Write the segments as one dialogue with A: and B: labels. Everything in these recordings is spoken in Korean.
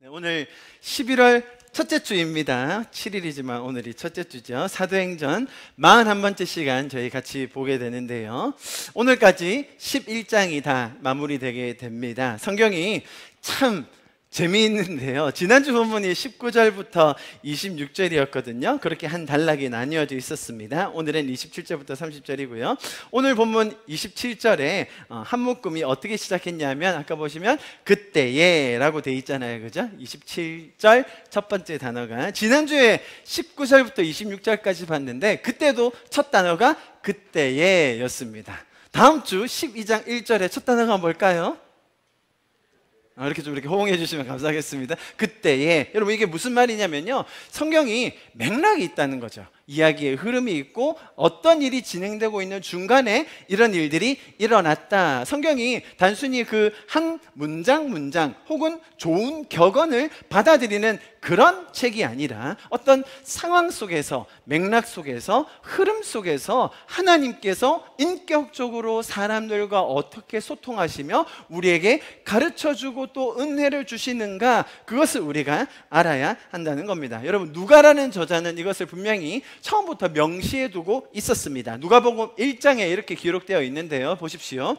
A: 오늘 11월 첫째 주입니다. 7일이지만 오늘이 첫째 주죠. 사도행전 41번째 시간 저희 같이 보게 되는데요. 오늘까지 11장이 다 마무리되게 됩니다. 성경이 참 재미있는데요. 지난주 본문이 19절부터 26절이었거든요. 그렇게 한 단락이 나뉘어져 있었습니다. 오늘은 27절부터 30절이고요. 오늘 본문 27절에 한 묶음이 어떻게 시작했냐면 아까 보시면 그때에 라고 돼 있잖아요. 그죠? 27절 첫 번째 단어가 지난주에 19절부터 26절까지 봤는데 그때도 첫 단어가 그때에 였습니다. 다음 주 12장 1절에 첫 단어가 뭘까요? 이렇게 좀 이렇게 호응해 주시면 감사하겠습니다. 그때에 여러분 이게 무슨 말이냐면요, 성경이 맥락이 있다는 거죠. 이야기의 흐름이 있고 어떤 일이 진행되고 있는 중간에 이런 일들이 일어났다. 성경이 단순히 그 한 문장 혹은 좋은 격언을 받아들이는 그런 책이 아니라 어떤 상황 속에서, 맥락 속에서, 흐름 속에서 하나님께서 인격적으로 사람들과 어떻게 소통하시며 우리에게 가르쳐주고 또 은혜를 주시는가, 그것을 우리가 알아야 한다는 겁니다. 여러분, 누가라는 저자는 이것을 분명히 처음부터 명시해 두고 있었습니다. 누가복음 1장에 이렇게 기록되어 있는데요. 보십시오.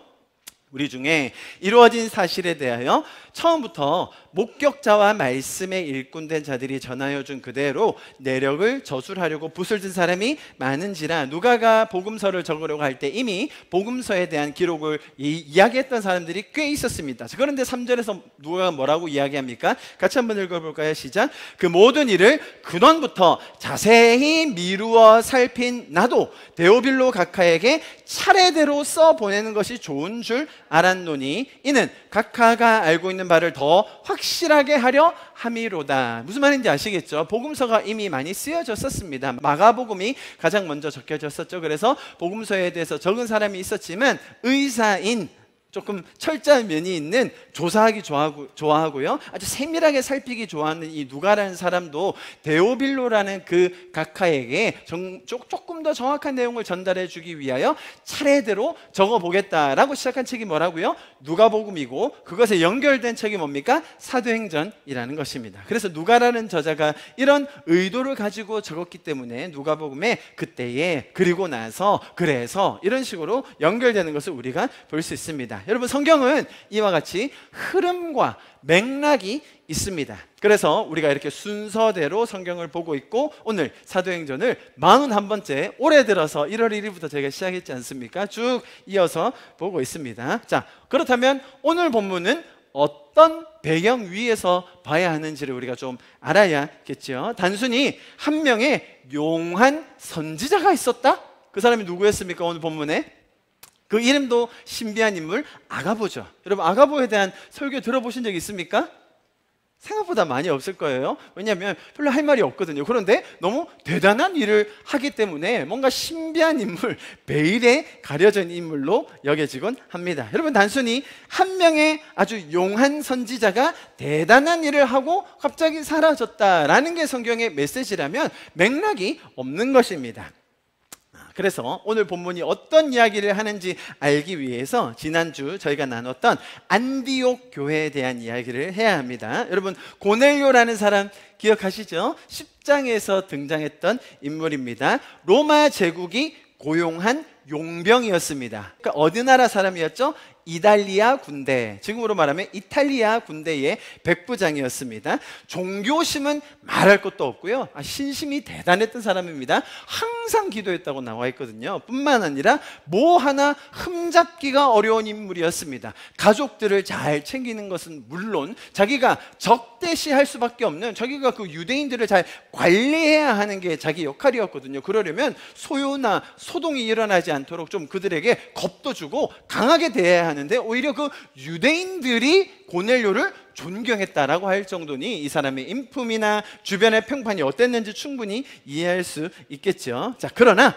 A: 우리 중에 이루어진 사실에 대하여 처음부터 목격자와 말씀의 일꾼된 자들이 전하여 준 그대로 내력을 저술하려고 붓을 든 사람이 많은지라. 누가가 복음서를 적으려고 할 때 이미 복음서에 대한 기록을 이야기했던 사람들이 꽤 있었습니다. 그런데 3절에서 누가가 뭐라고 이야기합니까? 같이 한번 읽어볼까요? 시작. 그 모든 일을 근원부터 자세히 미루어 살핀 나도 데오빌로 각하에게 차례대로 써보내는 것이 좋은 줄 알았노니 이는 각하가 알고 있는 바를 더 확실하게 하려 함이로다. 무슨 말인지 아시겠죠? 복음서가 이미 많이 쓰여졌었습니다. 마가복음이 가장 먼저 적혀졌었죠. 그래서 복음서에 대해서 적은 사람이 있었지만 의사인, 조금 철저한 면이 있는, 조사하기 좋아하고요, 아주 세밀하게 살피기 좋아하는 이 누가라는 사람도 데오빌로라는 그 각하에게 조금 더 정확한 내용을 전달해 주기 위하여 차례대로 적어보겠다라고 시작한 책이 뭐라고요? 누가복음이고, 그것에 연결된 책이 뭡니까? 사도행전이라는 것입니다. 그래서 누가라는 저자가 이런 의도를 가지고 적었기 때문에 누가복음에 그때에, 그리고 나서, 그래서 이런 식으로 연결되는 것을 우리가 볼 수 있습니다. 여러분, 성경은 이와 같이 흐름과 맥락이 있습니다. 그래서 우리가 이렇게 순서대로 성경을 보고 있고, 오늘 사도행전을 41번째, 올해 들어서 1월 1일부터 저희가 시작했지 않습니까? 쭉 이어서 보고 있습니다. 자, 그렇다면 오늘 본문은 어떤 배경 위에서 봐야 하는지를 우리가 좀 알아야겠죠. 단순히 한 명의 용한 선지자가 있었다? 그 사람이 누구였습니까? 오늘 본문에 그 이름도 신비한 인물 아가보죠. 여러분, 아가보에 대한 설교 들어보신 적 있습니까? 생각보다 많이 없을 거예요. 왜냐하면 별로 할 말이 없거든요. 그런데 너무 대단한 일을 하기 때문에 뭔가 신비한 인물, 베일에 가려진 인물로 여겨지곤 합니다. 여러분, 단순히 한 명의 아주 용한 선지자가 대단한 일을 하고 갑자기 사라졌다라는 게 성경의 메시지라면 맥락이 없는 것입니다. 그래서 오늘 본문이 어떤 이야기를 하는지 알기 위해서 지난주 저희가 나눴던 안디옥 교회에 대한 이야기를 해야 합니다. 여러분, 고넬료라는 사람 기억하시죠? 10장에서 등장했던 인물입니다. 로마 제국이 고용한 용병이었습니다. 그러니까 어느 나라 사람이었죠? 이탈리아 군대, 지금으로 말하면 이탈리아 군대의 백부장이었습니다. 종교심은 말할 것도 없고요, 신심이 대단했던 사람입니다. 항상 기도했다고 나와 있거든요. 뿐만 아니라 뭐 하나 흠잡기가 어려운 인물이었습니다. 가족들을 잘 챙기는 것은 물론 자기가 적대시할 수밖에 없는, 자기가 그 유대인들을 잘 관리해야 하는 게 자기 역할이었거든요. 그러려면 소요나 소동이 일어나지 않도록 좀 그들에게 겁도 주고 강하게 대해야 하는, 근데 오히려 그 유대인들이 고넬료를 존경했다라고 할 정도니 이 사람의 인품이나 주변의 평판이 어땠는지 충분히 이해할 수 있겠죠. 자, 그러나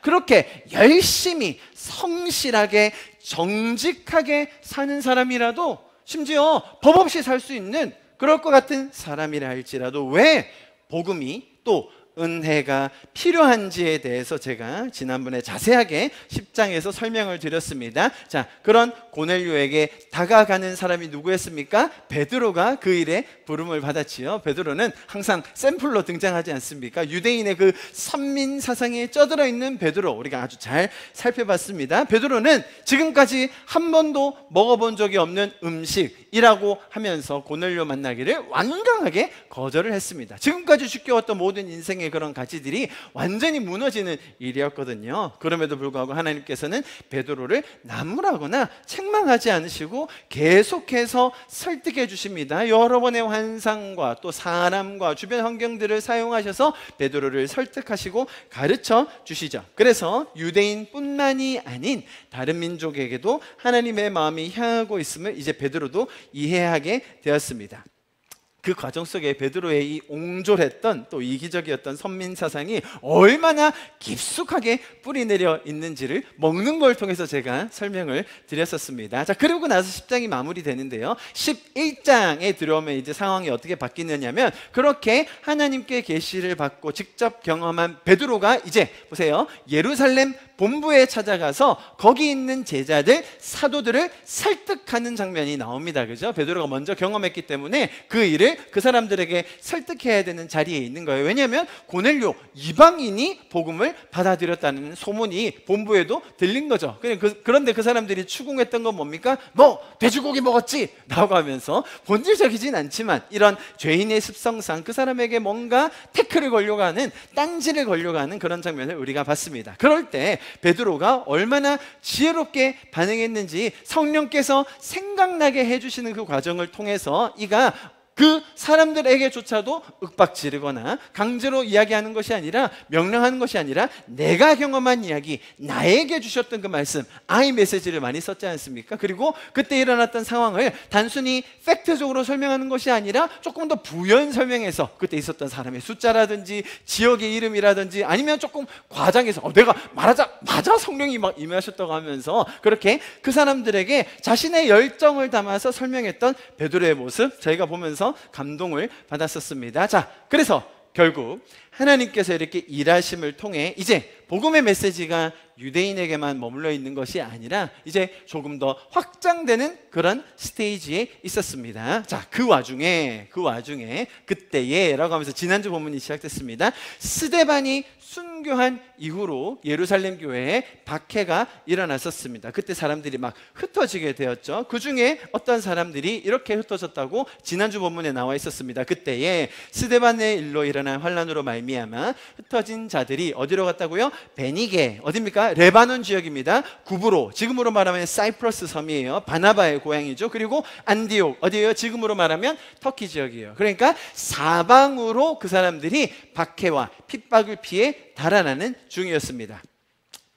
A: 그렇게 열심히 성실하게 정직하게 사는 사람이라도, 심지어 법 없이 살 수 있는 그럴 것 같은 사람이라 할지라도 왜 복음이 또 은혜가 필요한지에 대해서 제가 지난번에 자세하게 10장에서 설명을 드렸습니다. 자, 그런 고넬료에게 다가가는 사람이 누구였습니까? 베드로가 그 일에 부름을 받았지요. 베드로는 항상 샘플로 등장하지 않습니까? 유대인의 그 선민 사상에 쩌들어 있는 베드로, 우리가 아주 잘 살펴봤습니다. 베드로는 지금까지 한 번도 먹어본 적이 없는 음식이라고 하면서 고넬료 만나기를 완강하게 거절을 했습니다. 지금까지 지켜왔던 모든 인생의 그런 가치들이 완전히 무너지는 일이었거든요. 그럼에도 불구하고 하나님께서는 베드로를 나무라거나 책망하지 않으시고 계속해서 설득해 주십니다. 여러 번의 환상과 또 사람과 주변 환경들을 사용하셔서 베드로를 설득하시고 가르쳐 주시죠. 그래서 유대인뿐만이 아닌 다른 민족에게도 하나님의 마음이 향하고 있음을 이제 베드로도 이해하게 되었습니다. 그 과정 속에 베드로의 이 옹졸했던 또 이기적이었던 선민 사상이 얼마나 깊숙하게 뿌리내려 있는지를 먹는 걸 통해서 제가 설명을 드렸었습니다. 자, 그리고 나서 10장이 마무리되는데요. 11장에 들어오면 이제 상황이 어떻게 바뀌느냐면, 그렇게 하나님께 계시를 받고 직접 경험한 베드로가 이제 보세요, 예루살렘 본부에 찾아가서 거기 있는 제자들, 사도들을 설득하는 장면이 나옵니다. 그죠? 베드로가 먼저 경험했기 때문에 그 일을 그 사람들에게 설득해야 되는 자리에 있는 거예요. 왜냐하면 고넬료, 이방인이 복음을 받아들였다는 소문이 본부에도 들린 거죠. 그런데 그 사람들이 추궁했던 건 뭡니까? 너 돼지고기 먹었지? 라고 하면서 본질적이진 않지만 이런 죄인의 습성상 그 사람에게 뭔가 태클을 걸려고 하는, 딴지를 걸려고 하는 그런 장면을 우리가 봤습니다. 그럴 때 베드로가 얼마나 지혜롭게 반응했는지 성령께서 생각나게 해주시는 그 과정을 통해서 이가 그 사람들에게조차도 윽박지르거나 강제로 이야기하는 것이 아니라, 명령하는 것이 아니라 내가 경험한 이야기, 나에게 주셨던 그 말씀, 아이 메시지를 많이 썼지 않습니까? 그리고 그때 일어났던 상황을 단순히 팩트적으로 설명하는 것이 아니라 조금 더 부연 설명해서 그때 있었던 사람의 숫자라든지 지역의 이름이라든지, 아니면 조금 과장해서 내가 맞아 성령이 막 임하셨다고 하면서 그렇게 그 사람들에게 자신의 열정을 담아서 설명했던 베드로의 모습, 저희가 보면서 감동을 받았었습니다. 자, 그래서 결국 하나님께서 이렇게 일하심을 통해 이제 복음의 메시지가 유대인에게만 머물러 있는 것이 아니라 이제 조금 더 확장되는 그런 스테이지에 있었습니다. 자, 그 와중에 그때에 라고 하면서 지난주 본문이 시작됐습니다. 스데반이 순교한 이후로 예루살렘 교회에 박해가 일어났었습니다. 그때 사람들이 막 흩어지게 되었죠. 그 중에 어떤 사람들이 이렇게 흩어졌다고 지난주 본문에 나와 있었습니다. 그때에 스데반의 일로 일어난 환란으로 말미암아 흩어진 자들이 어디로 갔다고요? 베니게, 어디입니까? 레바논 지역입니다. 구브로, 지금으로 말하면 사이프러스 섬이에요. 바나바의 고향이죠. 그리고 안디옥, 어디예요? 지금으로 말하면 터키 지역이에요. 그러니까 사방으로 그 사람들이 박해와 핍박을 피해 달아나는 중이었습니다.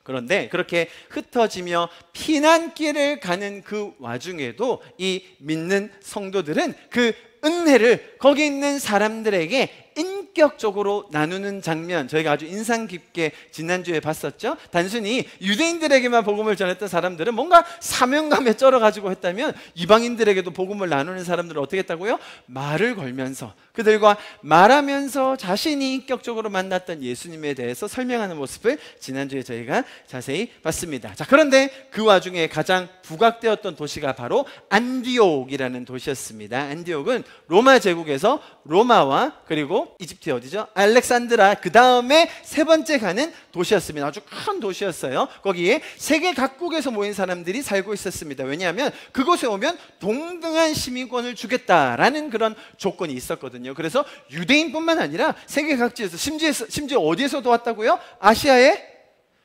A: 그런데 그렇게 흩어지며 피난길을 가는 그 와중에도 이 믿는 성도들은 그 은혜를 거기 있는 사람들에게 인격적으로 나누는 장면, 저희가 아주 인상 깊게 지난주에 봤었죠. 단순히 유대인들에게만 복음을 전했던 사람들은 뭔가 사명감에 쩔어가지고 했다면, 이방인들에게도 복음을 나누는 사람들은 어떻게 했다고요? 말을 걸면서, 그들과 말하면서 자신이 인격적으로 만났던 예수님에 대해서 설명하는 모습을 지난주에 저희가 자세히 봤습니다. 자, 그런데 그 와중에 가장 부각되었던 도시가 바로 안디옥이라는 도시였습니다. 안디옥은 로마 제국에서 로마와 그리고 이집트 어디죠? 알렉산드라, 그 다음에 세 번째 가는 도시였습니다. 아주 큰 도시였어요. 거기에 세계 각국에서 모인 사람들이 살고 있었습니다. 왜냐하면 그곳에 오면 동등한 시민권을 주겠다라는 그런 조건이 있었거든요. 그래서 유대인뿐만 아니라 세계 각지에서, 심지어 어디에서도 왔다고요? 아시아의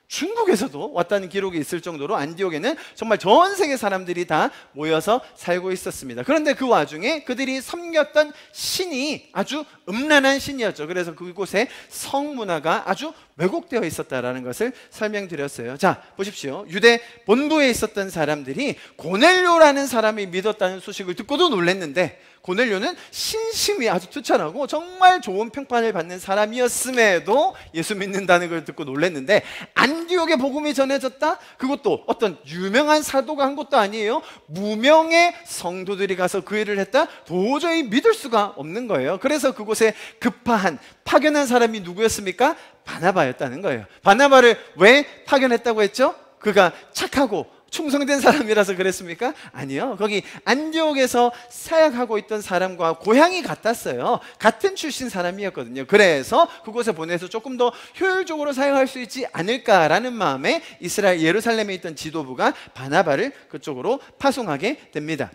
A: 중국에서도 왔다는 기록이 있을 정도로 안디옥에는 정말 전 세계 사람들이 다 모여서 살고 있었습니다. 그런데 그 와중에 그들이 섬겼던 신이 아주 음란한 신이었죠. 그래서 그곳에 성문화가 아주 왜곡되어 있었다라는 것을 설명드렸어요. 자, 보십시오. 유대 본부에 있었던 사람들이 고넬료라는 사람이 믿었다는 소식을 듣고도 놀랐는데, 고넬료는 신심이 아주 투철하고 정말 좋은 평판을 받는 사람이었음에도 예수 믿는다는 걸 듣고 놀랐는데, 안디옥에 복음이 전해졌다? 그것도 어떤 유명한 사도가 한 것도 아니에요. 무명의 성도들이 가서 그 일을 했다? 도저히 믿을 수가 없는 거예요. 그래서 그곳에 급파한 파견한 사람이 누구였습니까? 바나바였다는 거예요. 바나바를 왜 파견했다고 했죠? 그가 착하고 충성된 사람이라서 그랬습니까? 아니요. 거기 안디옥에서 사역하고 있던 사람과 고향이 같았어요. 같은 출신 사람이었거든요. 그래서 그곳에 보내서 조금 더 효율적으로 사역할 수 있지 않을까라는 마음에 이스라엘 예루살렘에 있던 지도부가 바나바를 그쪽으로 파송하게 됩니다.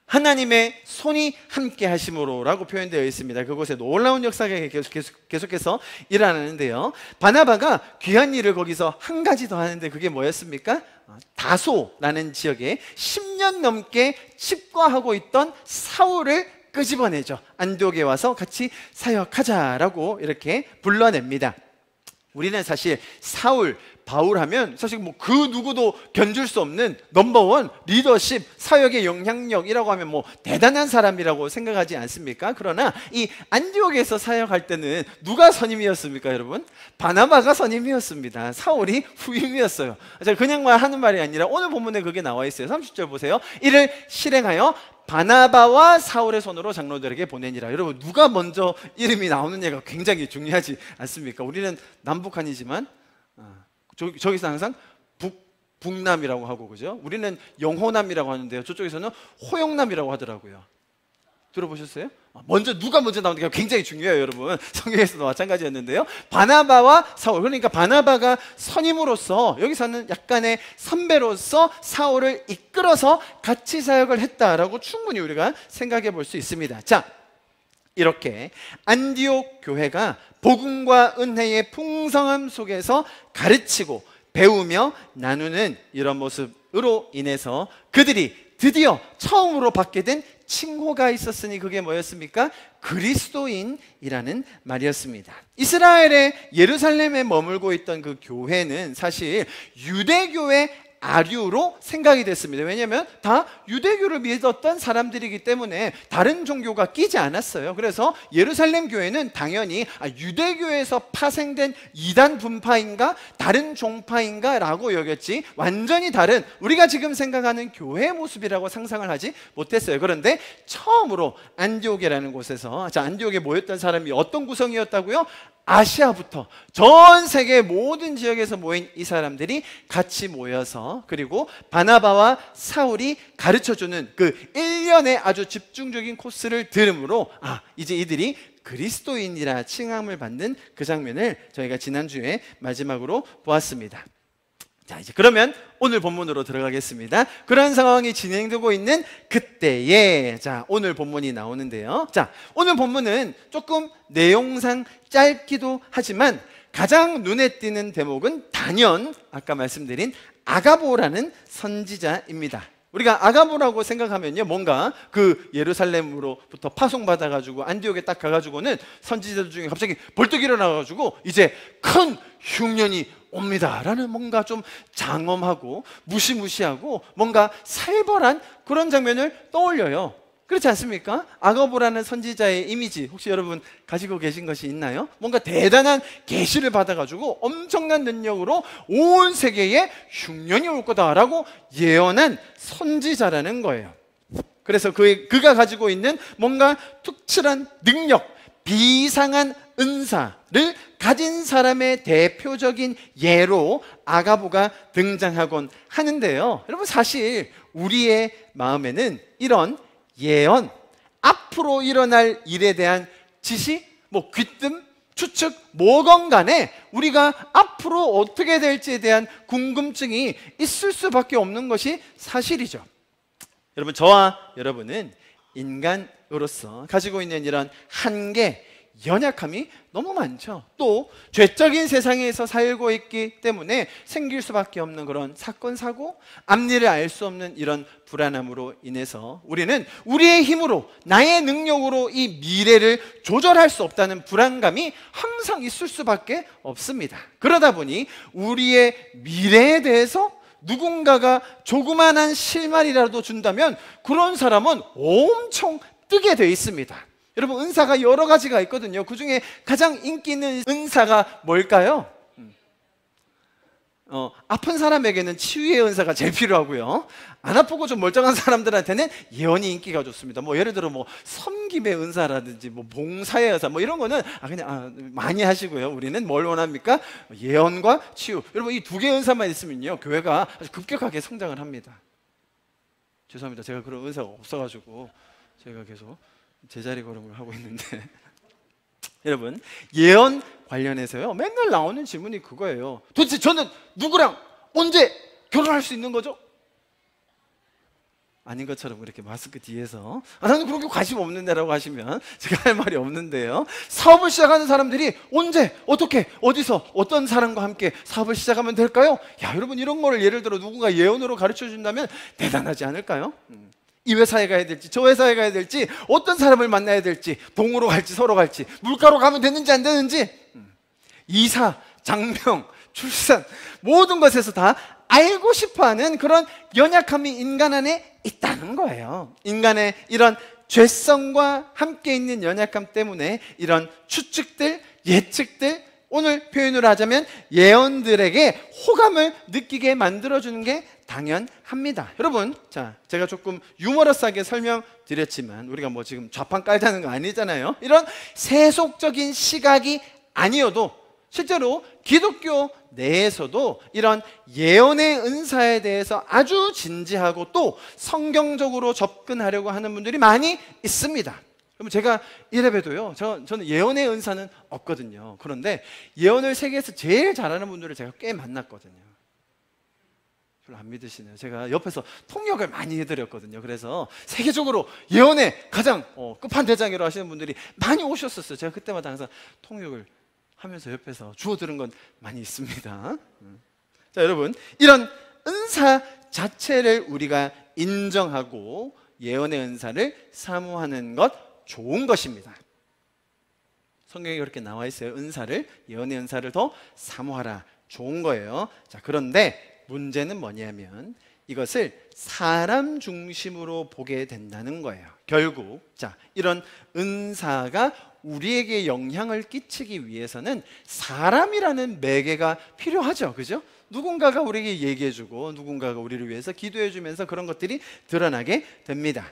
A: 하나님의 손이 함께 하심으로라고 표현되어 있습니다. 그곳에 놀라운 역사가 계속해서 일어나는데요. 바나바가 귀한 일을 거기서 한 가지 더 하는데 그게 뭐였습니까? 다소라는 지역에 10년 넘게 칩과하고 있던 사울을 끄집어내죠. 안디옥에 와서 같이 사역하자라고 이렇게 불러냅니다. 우리는 사실 사울, 바울 하면 사실 뭐 그 누구도 견줄 수 없는 넘버원 리더십, 사역의 영향력이라고 하면 뭐 대단한 사람이라고 생각하지 않습니까? 그러나 이 안디옥에서 사역할 때는 누가 선임이었습니까, 여러분? 바나바가 선임이었습니다. 사울이 후임이었어요. 제가 그냥 하는 말이 아니라 오늘 본문에 그게 나와 있어요. 30절 보세요. 이를 실행하여 바나바와 사울의 손으로 장로들에게 보내니라. 여러분, 누가 먼저 이름이 나오느냐가 굉장히 중요하지 않습니까? 우리는 남북한이지만 저기서 항상 북남이라고 하고, 그죠? 우리는 영호남이라고 하는데요, 저쪽에서는 호영남이라고 하더라고요. 들어보셨어요? 누가 먼저 나오는 게 굉장히 중요해요, 여러분. 성경에서도 마찬가지였는데요. 바나바와 사울, 그러니까 바나바가 선임으로서, 여기서는 약간의 선배로서 사울을 이끌어서 같이 사역을 했다라고 충분히 우리가 생각해 볼 수 있습니다. 자, 이렇게 안디옥 교회가 복음과 은혜의 풍성함 속에서 가르치고 배우며 나누는 이런 모습으로 인해서 그들이 드디어 처음으로 받게 된 칭호가 있었으니 그게 뭐였습니까? 그리스도인이라는 말이었습니다. 이스라엘의 예루살렘에 머물고 있던 그 교회는 사실 유대교의 아류로 생각이 됐습니다. 왜냐하면 다 유대교를 믿었던 사람들이기 때문에 다른 종교가 끼지 않았어요. 그래서 예루살렘 교회는 당연히 유대교에서 파생된 이단 분파인가 다른 종파인가 라고 여겼지, 완전히 다른 우리가 지금 생각하는 교회의 모습이라고 상상을 하지 못했어요. 그런데 처음으로 안디옥이라는 곳에서, 자, 안디옥에 모였던 사람이 어떤 구성이었다고요? 아시아부터 전 세계 모든 지역에서 모인 이 사람들이 같이 모여서, 그리고 바나바와 사울이 가르쳐주는 그 1년의 아주 집중적인 코스를 들음으로 이제 이들이 그리스도인이라 칭함을 받는 그 장면을 저희가 지난주에 마지막으로 보았습니다. 자, 이제 그러면 오늘 본문으로 들어가겠습니다. 그런 상황이 진행되고 있는 그때에, 자, 오늘 본문이 나오는데요. 자, 오늘 본문은 조금 내용상 짧기도 하지만 가장 눈에 띄는 대목은 단연 아까 말씀드린 아가보라는 선지자입니다. 우리가 아가보라고 생각하면요, 뭔가 그 예루살렘으로부터 파송받아가지고 안디옥에 딱 가가지고는 선지자들 중에 갑자기 벌떡 일어나가지고 이제 큰 흉년이 옵니다 라는 뭔가 좀 장엄하고 무시무시하고 뭔가 살벌한 그런 장면을 떠올려요. 그렇지 않습니까? 아가보라는 선지자의 이미지 혹시 여러분 가지고 계신 것이 있나요? 뭔가 대단한 계시를 받아가지고 엄청난 능력으로 온 세계에 흉년이 올 거다라고 예언한 선지자라는 거예요. 그래서 그가 가지고 있는 뭔가 특출한 능력, 비상한 은사를 가진 사람의 대표적인 예로 아가보가 등장하곤 하는데요. 여러분, 사실 우리의 마음에는 이런 예언, 앞으로 일어날 일에 대한 지시, 귀뜸, 추측, 뭐건 간에 우리가 앞으로 어떻게 될지에 대한 궁금증이 있을 수밖에 없는 것이 사실이죠. 여러분, 저와 여러분은 인간으로서 가지고 있는 이런 한계, 연약함이 너무 많죠. 또 죄적인 세상에서 살고 있기 때문에 생길 수밖에 없는 그런 사건, 사고, 앞일을 알 수 없는 이런 불안함으로 인해서 우리는 우리의 힘으로, 나의 능력으로 이 미래를 조절할 수 없다는 불안감이 항상 있을 수밖에 없습니다. 그러다 보니 우리의 미래에 대해서 누군가가 조그만한 실마리라도 준다면 그런 사람은 엄청 뜨게 돼 있습니다. 여러분, 은사가 여러 가지가 있거든요. 그 중에 가장 인기 있는 은사가 뭘까요? 아픈 사람에게는 치유의 은사가 제일 필요하고요. 안 아프고 좀 멀쩡한 사람들한테는 예언이 인기가 좋습니다. 뭐 예를 들어 뭐 섬김의 은사라든지 뭐 봉사의 은사 뭐 이런 거는 그냥 많이 하시고요. 우리는 뭘 원합니까? 예언과 치유. 여러분, 이 두 개의 은사만 있으면요, 교회가 아주 급격하게 성장을 합니다. 죄송합니다. 제가 그런 은사가 없어가지고 제가 계속 제자리 걸음을 하고 있는데 여러분, 예언 관련해서요, 맨날 나오는 질문이 그거예요. 도대체 저는 누구랑 언제 결혼할 수 있는 거죠? 아닌 것처럼 이렇게 마스크 뒤에서 나는 그런 게 관심 없는데 라고 하시면 제가 할 말이 없는데요, 사업을 시작하는 사람들이 언제, 어떻게, 어디서, 어떤 사람과 함께 사업을 시작하면 될까요? 야, 여러분, 이런 거를 예를 들어 누군가 예언으로 가르쳐 준다면 대단하지 않을까요? 이 회사에 가야 될지 저 회사에 가야 될지 어떤 사람을 만나야 될지 동으로 갈지 서로 갈지 물가로 가면 되는지 안 되는지 이사, 장명, 출산 모든 것에서 다 알고 싶어하는 그런 연약함이 인간 안에 있다는 거예요. 인간의 이런 죄성과 함께 있는 연약함 때문에 이런 추측들, 예측들, 오늘 표현으로 하자면 예언들에게 호감을 느끼게 만들어주는 게 당연합니다. 여러분, 자, 제가 조금 유머러스하게 설명드렸지만 우리가 뭐 지금 좌판 깔자는 거 아니잖아요. 이런 세속적인 시각이 아니어도 실제로 기독교 내에서도 이런 예언의 은사에 대해서 아주 진지하고 또 성경적으로 접근하려고 하는 분들이 많이 있습니다. 그럼 제가 이래봬도요, 저는 예언의 은사는 없거든요. 그런데 예언을 세계에서 제일 잘하는 분들을 제가 꽤 만났거든요. 별로 안 믿으시네요. 제가 옆에서 통역을 많이 해드렸거든요. 그래서 세계적으로 예언의 가장 끝판대장이라고 하시는 분들이 많이 오셨었어요. 제가 그때마다 항상 통역을 하면서 옆에서 주워 들은 건 많이 있습니다. 자, 여러분, 이런 은사 자체를 우리가 인정하고 예언의 은사를 사모하는 것 좋은 것입니다. 성경에 그렇게 나와 있어요. 은사를, 예언의 은사를 더 사모하라. 좋은 거예요. 자, 그런데 문제는 뭐냐면 이것을 사람 중심으로 보게 된다는 거예요. 결국 자, 이런 은사가 우리에게 영향을 끼치기 위해서는 사람이라는 매개가 필요하죠. 그죠? 누군가가 우리에게 얘기해주고 누군가가 우리를 위해서 기도해주면서 그런 것들이 드러나게 됩니다.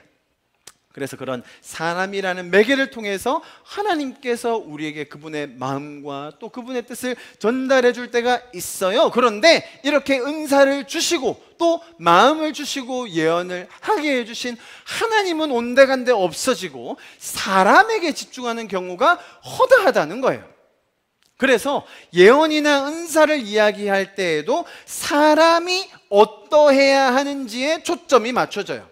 A: 그래서 그런 사람이라는 매개를 통해서 하나님께서 우리에게 그분의 마음과 또 그분의 뜻을 전달해 줄 때가 있어요. 그런데 이렇게 은사를 주시고 또 마음을 주시고 예언을 하게 해주신 하나님은 온데간데 없어지고 사람에게 집중하는 경우가 허다하다는 거예요. 그래서 예언이나 은사를 이야기할 때에도 사람이 어떠해야 하는지에 초점이 맞춰져요.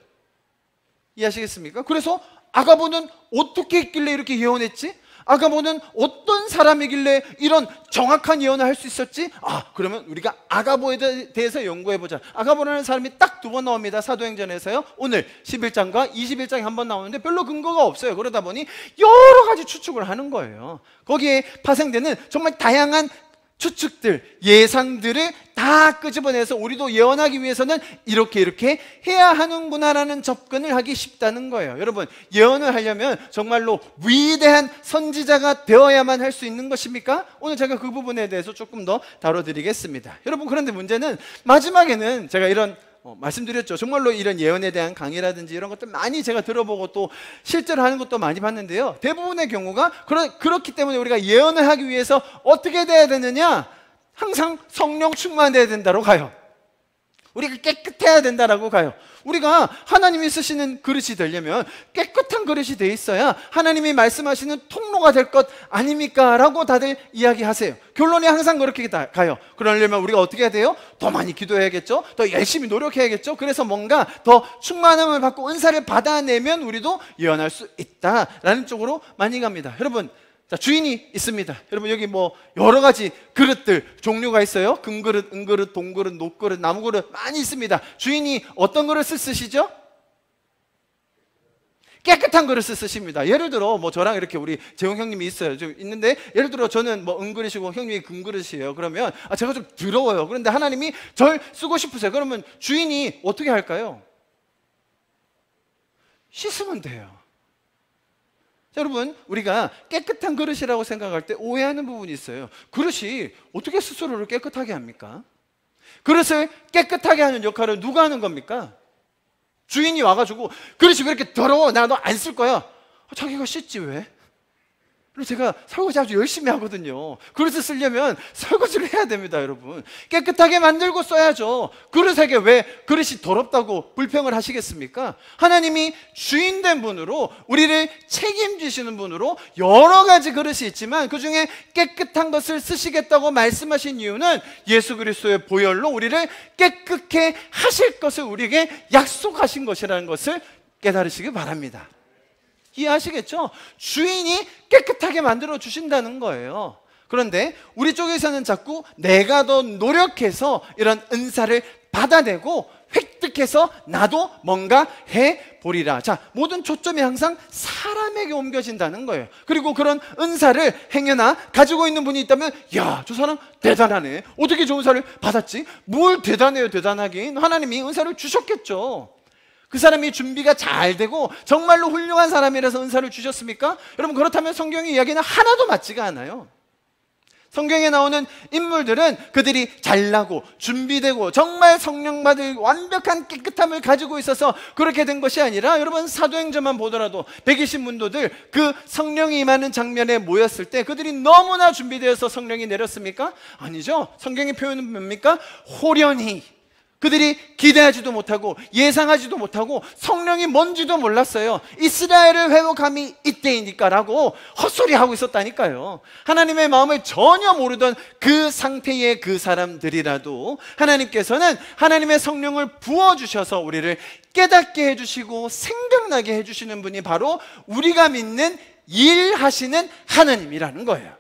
A: 이해하시겠습니까? 그래서 아가보는 어떻게 했길래 이렇게 예언했지? 아가보는 어떤 사람이길래 이런 정확한 예언을 할 수 있었지? 그러면 우리가 아가보에 대해서 연구해보자. 아가보라는 사람이 딱 2번 나옵니다. 사도행전에서요. 오늘 11장과 21장에 한 번 나오는데 별로 근거가 없어요. 그러다 보니 여러 가지 추측을 하는 거예요. 거기에 파생되는 정말 다양한 추측들, 예상들을 다 끄집어내서 우리도 예언하기 위해서는 이렇게 해야 하는구나라는 접근을 하기 쉽다는 거예요. 여러분, 예언을 하려면 정말로 위대한 선지자가 되어야만 할 수 있는 것입니까? 오늘 제가 그 부분에 대해서 조금 더 다뤄드리겠습니다. 여러분, 그런데 문제는 마지막에는 제가 이런 말씀드렸죠. 정말로 이런 예언에 대한 강의라든지 이런 것들 많이 제가 들어보고 또 실제로 하는 것도 많이 봤는데요, 대부분의 경우가 그렇기 때문에 우리가 예언을 하기 위해서 어떻게 돼야 되느냐? 항상 성령 충만돼야 된다로 가요. 우리가 깨끗해야 된다라고 가요. 우리가 하나님이 쓰시는 그릇이 되려면 깨끗한 그릇이 돼 있어야 하나님이 말씀하시는 통로가 될 것 아닙니까? 라고 다들 이야기하세요. 결론이 항상 그렇게 가요. 그러려면 우리가 어떻게 해야 돼요? 더 많이 기도해야겠죠? 더 열심히 노력해야겠죠? 그래서 뭔가 더 충만함을 받고 은사를 받아내면 우리도 예언할 수 있다라는 쪽으로 많이 갑니다. 여러분, 자, 주인이 있습니다. 여러분, 여기 뭐 여러 가지 그릇들 종류가 있어요. 금그릇, 은그릇, 동그릇, 녹그릇, 나무그릇 많이 있습니다. 주인이 어떤 그릇을 쓰시죠? 깨끗한 그릇을 쓰십니다. 예를 들어 뭐 저랑 이렇게 우리 재홍 형님이 있어요. 좀 있는데 예를 들어 저는 뭐 은그릇이고 형님이 금그릇이에요. 그러면 제가 좀 더러워요. 그런데 하나님이 절 쓰고 싶으세요. 그러면 주인이 어떻게 할까요? 씻으면 돼요. 자, 여러분, 우리가 깨끗한 그릇이라고 생각할 때 오해하는 부분이 있어요. 그릇이 어떻게 스스로를 깨끗하게 합니까? 그릇을 깨끗하게 하는 역할을 누가 하는 겁니까? 주인이 와가지고 그릇이 왜 이렇게 더러워? 나 너 안 쓸 거야. 자기가 씻지 왜? 그리고 제가 설거지 아주 열심히 하거든요. 그릇을 쓰려면 설거지를 해야 됩니다, 여러분. 깨끗하게 만들고 써야죠. 그릇에게 왜 그릇이 더럽다고 불평을 하시겠습니까? 하나님이 주인된 분으로, 우리를 책임지시는 분으로 여러 가지 그릇이 있지만 그 중에 깨끗한 것을 쓰시겠다고 말씀하신 이유는 예수 그리스도의 보혈로 우리를 깨끗게 하실 것을 우리에게 약속하신 것이라는 것을 깨달으시기 바랍니다. 이해하시겠죠? 주인이 깨끗하게 만들어 주신다는 거예요. 그런데 우리 쪽에서는 자꾸 내가 더 노력해서 이런 은사를 받아내고 획득해서 나도 뭔가 해보리라. 자, 모든 초점이 항상 사람에게 옮겨진다는 거예요. 그리고 그런 은사를 행여나 가지고 있는 분이 있다면, 야, 저 사람 대단하네. 어떻게 저 은사를 받았지? 뭘 대단해요, 대단하긴. 하나님이 은사를 주셨겠죠. 그 사람이 준비가 잘 되고 정말로 훌륭한 사람이라서 은사를 주셨습니까? 여러분, 그렇다면 성경의 이야기는 하나도 맞지가 않아요. 성경에 나오는 인물들은 그들이 잘나고 준비되고 정말 성령 받을 완벽한 깨끗함을 가지고 있어서 그렇게 된 것이 아니라, 여러분 사도행전만 보더라도 120문도들 그 성령이 임하는 장면에 모였을 때 그들이 너무나 준비되어서 성령이 내렸습니까? 아니죠. 성경의 표현은 뭡니까? 호련히, 그들이 기대하지도 못하고 예상하지도 못하고 성령이 뭔지도 몰랐어요. 이스라엘을 회복함이 이때이니까 라고 헛소리하고 있었다니까요. 하나님의 마음을 전혀 모르던 그 상태의 그 사람들이라도 하나님께서는 하나님의 성령을 부어주셔서 우리를 깨닫게 해주시고 생각나게 해주시는 분이 바로 우리가 믿는 일하시는 하나님이라는 거예요.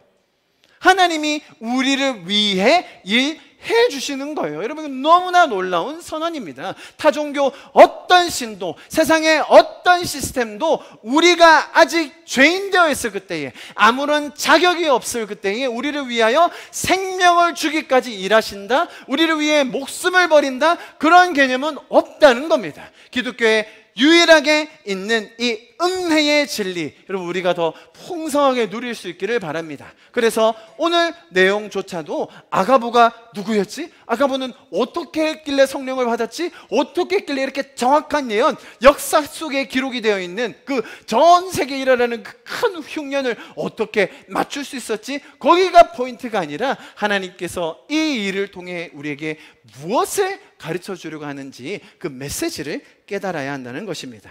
A: 하나님이 우리를 위해 일해 주시는 거예요. 여러분, 너무나 놀라운 선언입니다. 타종교 어떤 신도, 세상의 어떤 시스템도 우리가 아직 죄인 되어 있을 그때에, 아무런 자격이 없을 그때에 우리를 위하여 생명을 주기까지 일하신다, 우리를 위해 목숨을 버린다, 그런 개념은 없다는 겁니다. 기독교의 유일하게 있는 이 은혜의 진리, 여러분 우리가 더 풍성하게 누릴 수 있기를 바랍니다. 그래서 오늘 내용조차도 아가보가 누구였지? 아가보는 어떻게 했길래 성령을 받았지? 어떻게 했길래 이렇게 정확한 예언, 역사 속에 기록이 되어 있는 그 전 세계에 일어나는 그 큰 흉년을 어떻게 맞출 수 있었지? 거기가 포인트가 아니라 하나님께서 이 일을 통해 우리에게 무엇을 가르쳐 주려고 하는지 그 메시지를 깨달아야 한다는 것입니다.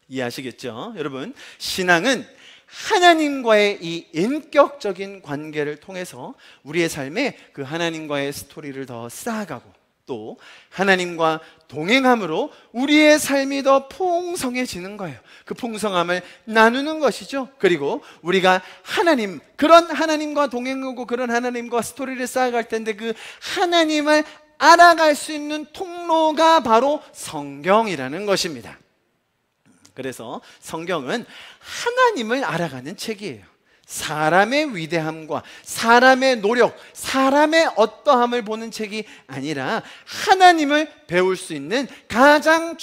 A: 이해하시겠죠? 여러분, 신앙은 하나님과의 이 인격적인 관계를 통해서 우리의 삶에 그 하나님과의 스토리를 더 쌓아가고, 또 하나님과 동행함으로 우리의 삶이 더 풍성해지는 거예요. 그 풍성함을 나누는 것이죠. 그리고 우리가 그런 하나님과 동행하고 그런 하나님과 스토리를 쌓아갈 텐데, 그 하나님을 알아갈 수 있는 통로가 바로 성경이라는 것입니다. 그래서 성경은 하나님을 알아가는 책이에요. 사람의 위대함과 사람의 노력, 사람의 어떠함을 보는 책이 아니라 하나님을 배울 수 있는 가장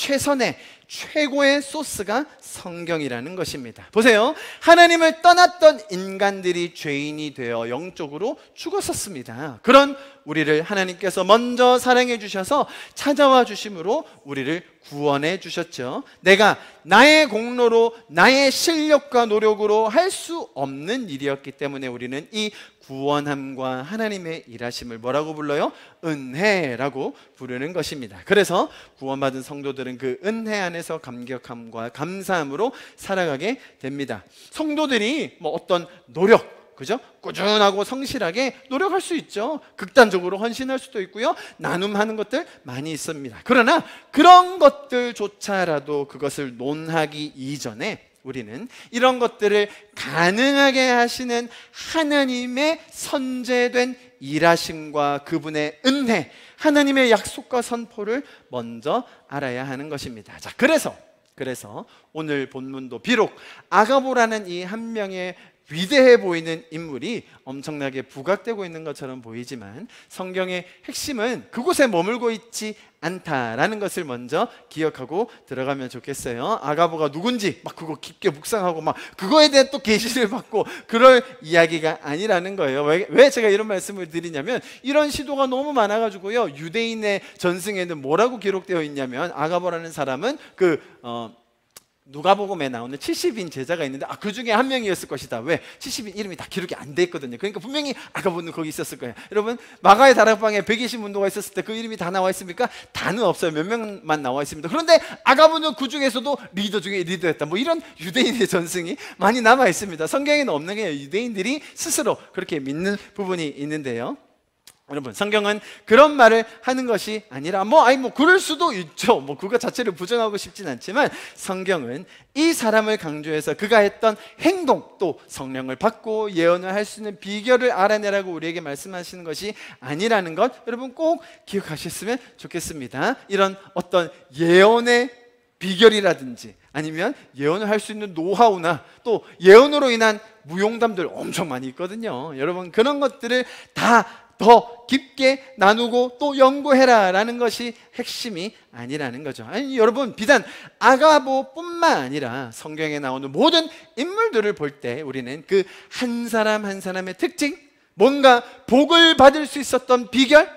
A: 최고의 소스가 성경이라는 것입니다. 보세요. 하나님을 떠났던 인간들이 죄인이 되어 영적으로 죽었었습니다. 그런 우리를 하나님께서 먼저 사랑해 주셔서 찾아와 주심으로 우리를 구원해 주셨죠. 내가 나의 공로로, 나의 실력과 노력으로 할 수 없는 일이었기 때문에 우리는 이 구원함과 하나님의 일하심을 뭐라고 불러요? 은혜라고 부르는 것입니다. 그래서 구원받은 성도들은 그 은혜 안에서 감격함과 감사함으로 살아가게 됩니다. 성도들이 어떤 노력, 그죠? 꾸준하고 성실하게 노력할 수 있죠. 극단적으로 헌신할 수도 있고요. 나눔하는 것들 많이 있습니다. 그러나 그런 것들조차라도 그것을 논하기 이전에 우리는 이런 것들을 가능하게 하시는 하나님의 선제된 일하심과 그분의 은혜, 하나님의 약속과 선포를 먼저 알아야 하는 것입니다. 자, 그래서 오늘 본문도 비록 아가보라는 이 한 명의 위대해 보이는 인물이 엄청나게 부각되고 있는 것처럼 보이지만 성경의 핵심은 그곳에 머물고 있지 않다라는 것을 먼저 기억하고 들어가면 좋겠어요. 아가보가 누군지 막 그거 깊게 묵상하고 막 그거에 대한 또 계시를 받고 그럴 이야기가 아니라는 거예요. 왜 제가 이런 말씀을 드리냐면 이런 시도가 너무 많아가지고요, 유대인의 전승에는 뭐라고 기록되어 있냐면 아가보라는 사람은 누가복음에 나오는 70인 제자가 있는데 그 중에 한 명이었을 것이다. 왜? 70인 이름이 다 기록이 안 돼 있거든요. 그러니까 분명히 아가보는 거기 있었을 거예요. 여러분, 마가의 다락방에 120 문도가 있었을 때 그 이름이 다 나와 있습니까? 다는 없어요. 몇 명만 나와 있습니다. 그런데 아가보는 그 중에서도 리더 중에 리더였다. 뭐 이런 유대인의 전승이 많이 남아 있습니다. 성경에는 없는 게 유대인들이 스스로 그렇게 믿는 부분이 있는데요. 여러분, 성경은 그런 말을 하는 것이 아니라 그럴 수도 있죠. 그거 자체를 부정하고 싶진 않지만 성경은 이 사람을 강조해서 그가 했던 행동, 또 성령을 받고 예언을 할 수 있는 비결을 알아내라고 우리에게 말씀하시는 것이 아니라는 것, 여러분 꼭 기억하셨으면 좋겠습니다. 이런 어떤 예언의 비결이라든지 아니면 예언을 할 수 있는 노하우나 또 예언으로 인한 무용담들 엄청 많이 있거든요. 여러분, 그런 것들을 다 더 깊게 나누고 또 연구해라 라는 것이 핵심이 아니라는 거죠. 아니, 여러분, 비단 아가보뿐만 아니라 성경에 나오는 모든 인물들을 볼 때 우리는 그 한 사람 한 사람의 특징, 뭔가 복을 받을 수 있었던 비결,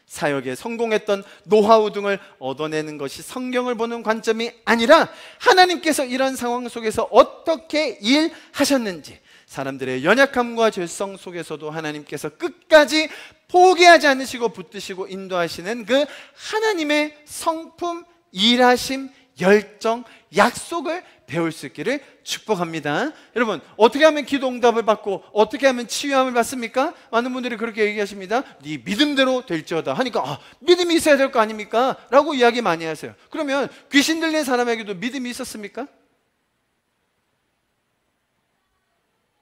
A: 사역에 성공했던 노하우 등을 얻어내는 것이 성경을 보는 관점이 아니라 하나님께서 이런 상황 속에서 어떻게 일하셨는지, 사람들의 연약함과 죄성 속에서도 하나님께서 끝까지 포기하지 않으시고 붙드시고 인도하시는 그 하나님의 성품, 일하심, 열정, 약속을 배울 수 있기를 축복합니다. 여러분, 어떻게 하면 기도 응답을 받고 어떻게 하면 치유함을 받습니까? 많은 분들이 그렇게 얘기하십니다. 네 믿음대로 될지어다 하니까 믿음이 있어야 될 거 아닙니까? 라고 이야기 많이 하세요. 그러면 귀신 들린 사람에게도 믿음이 있었습니까?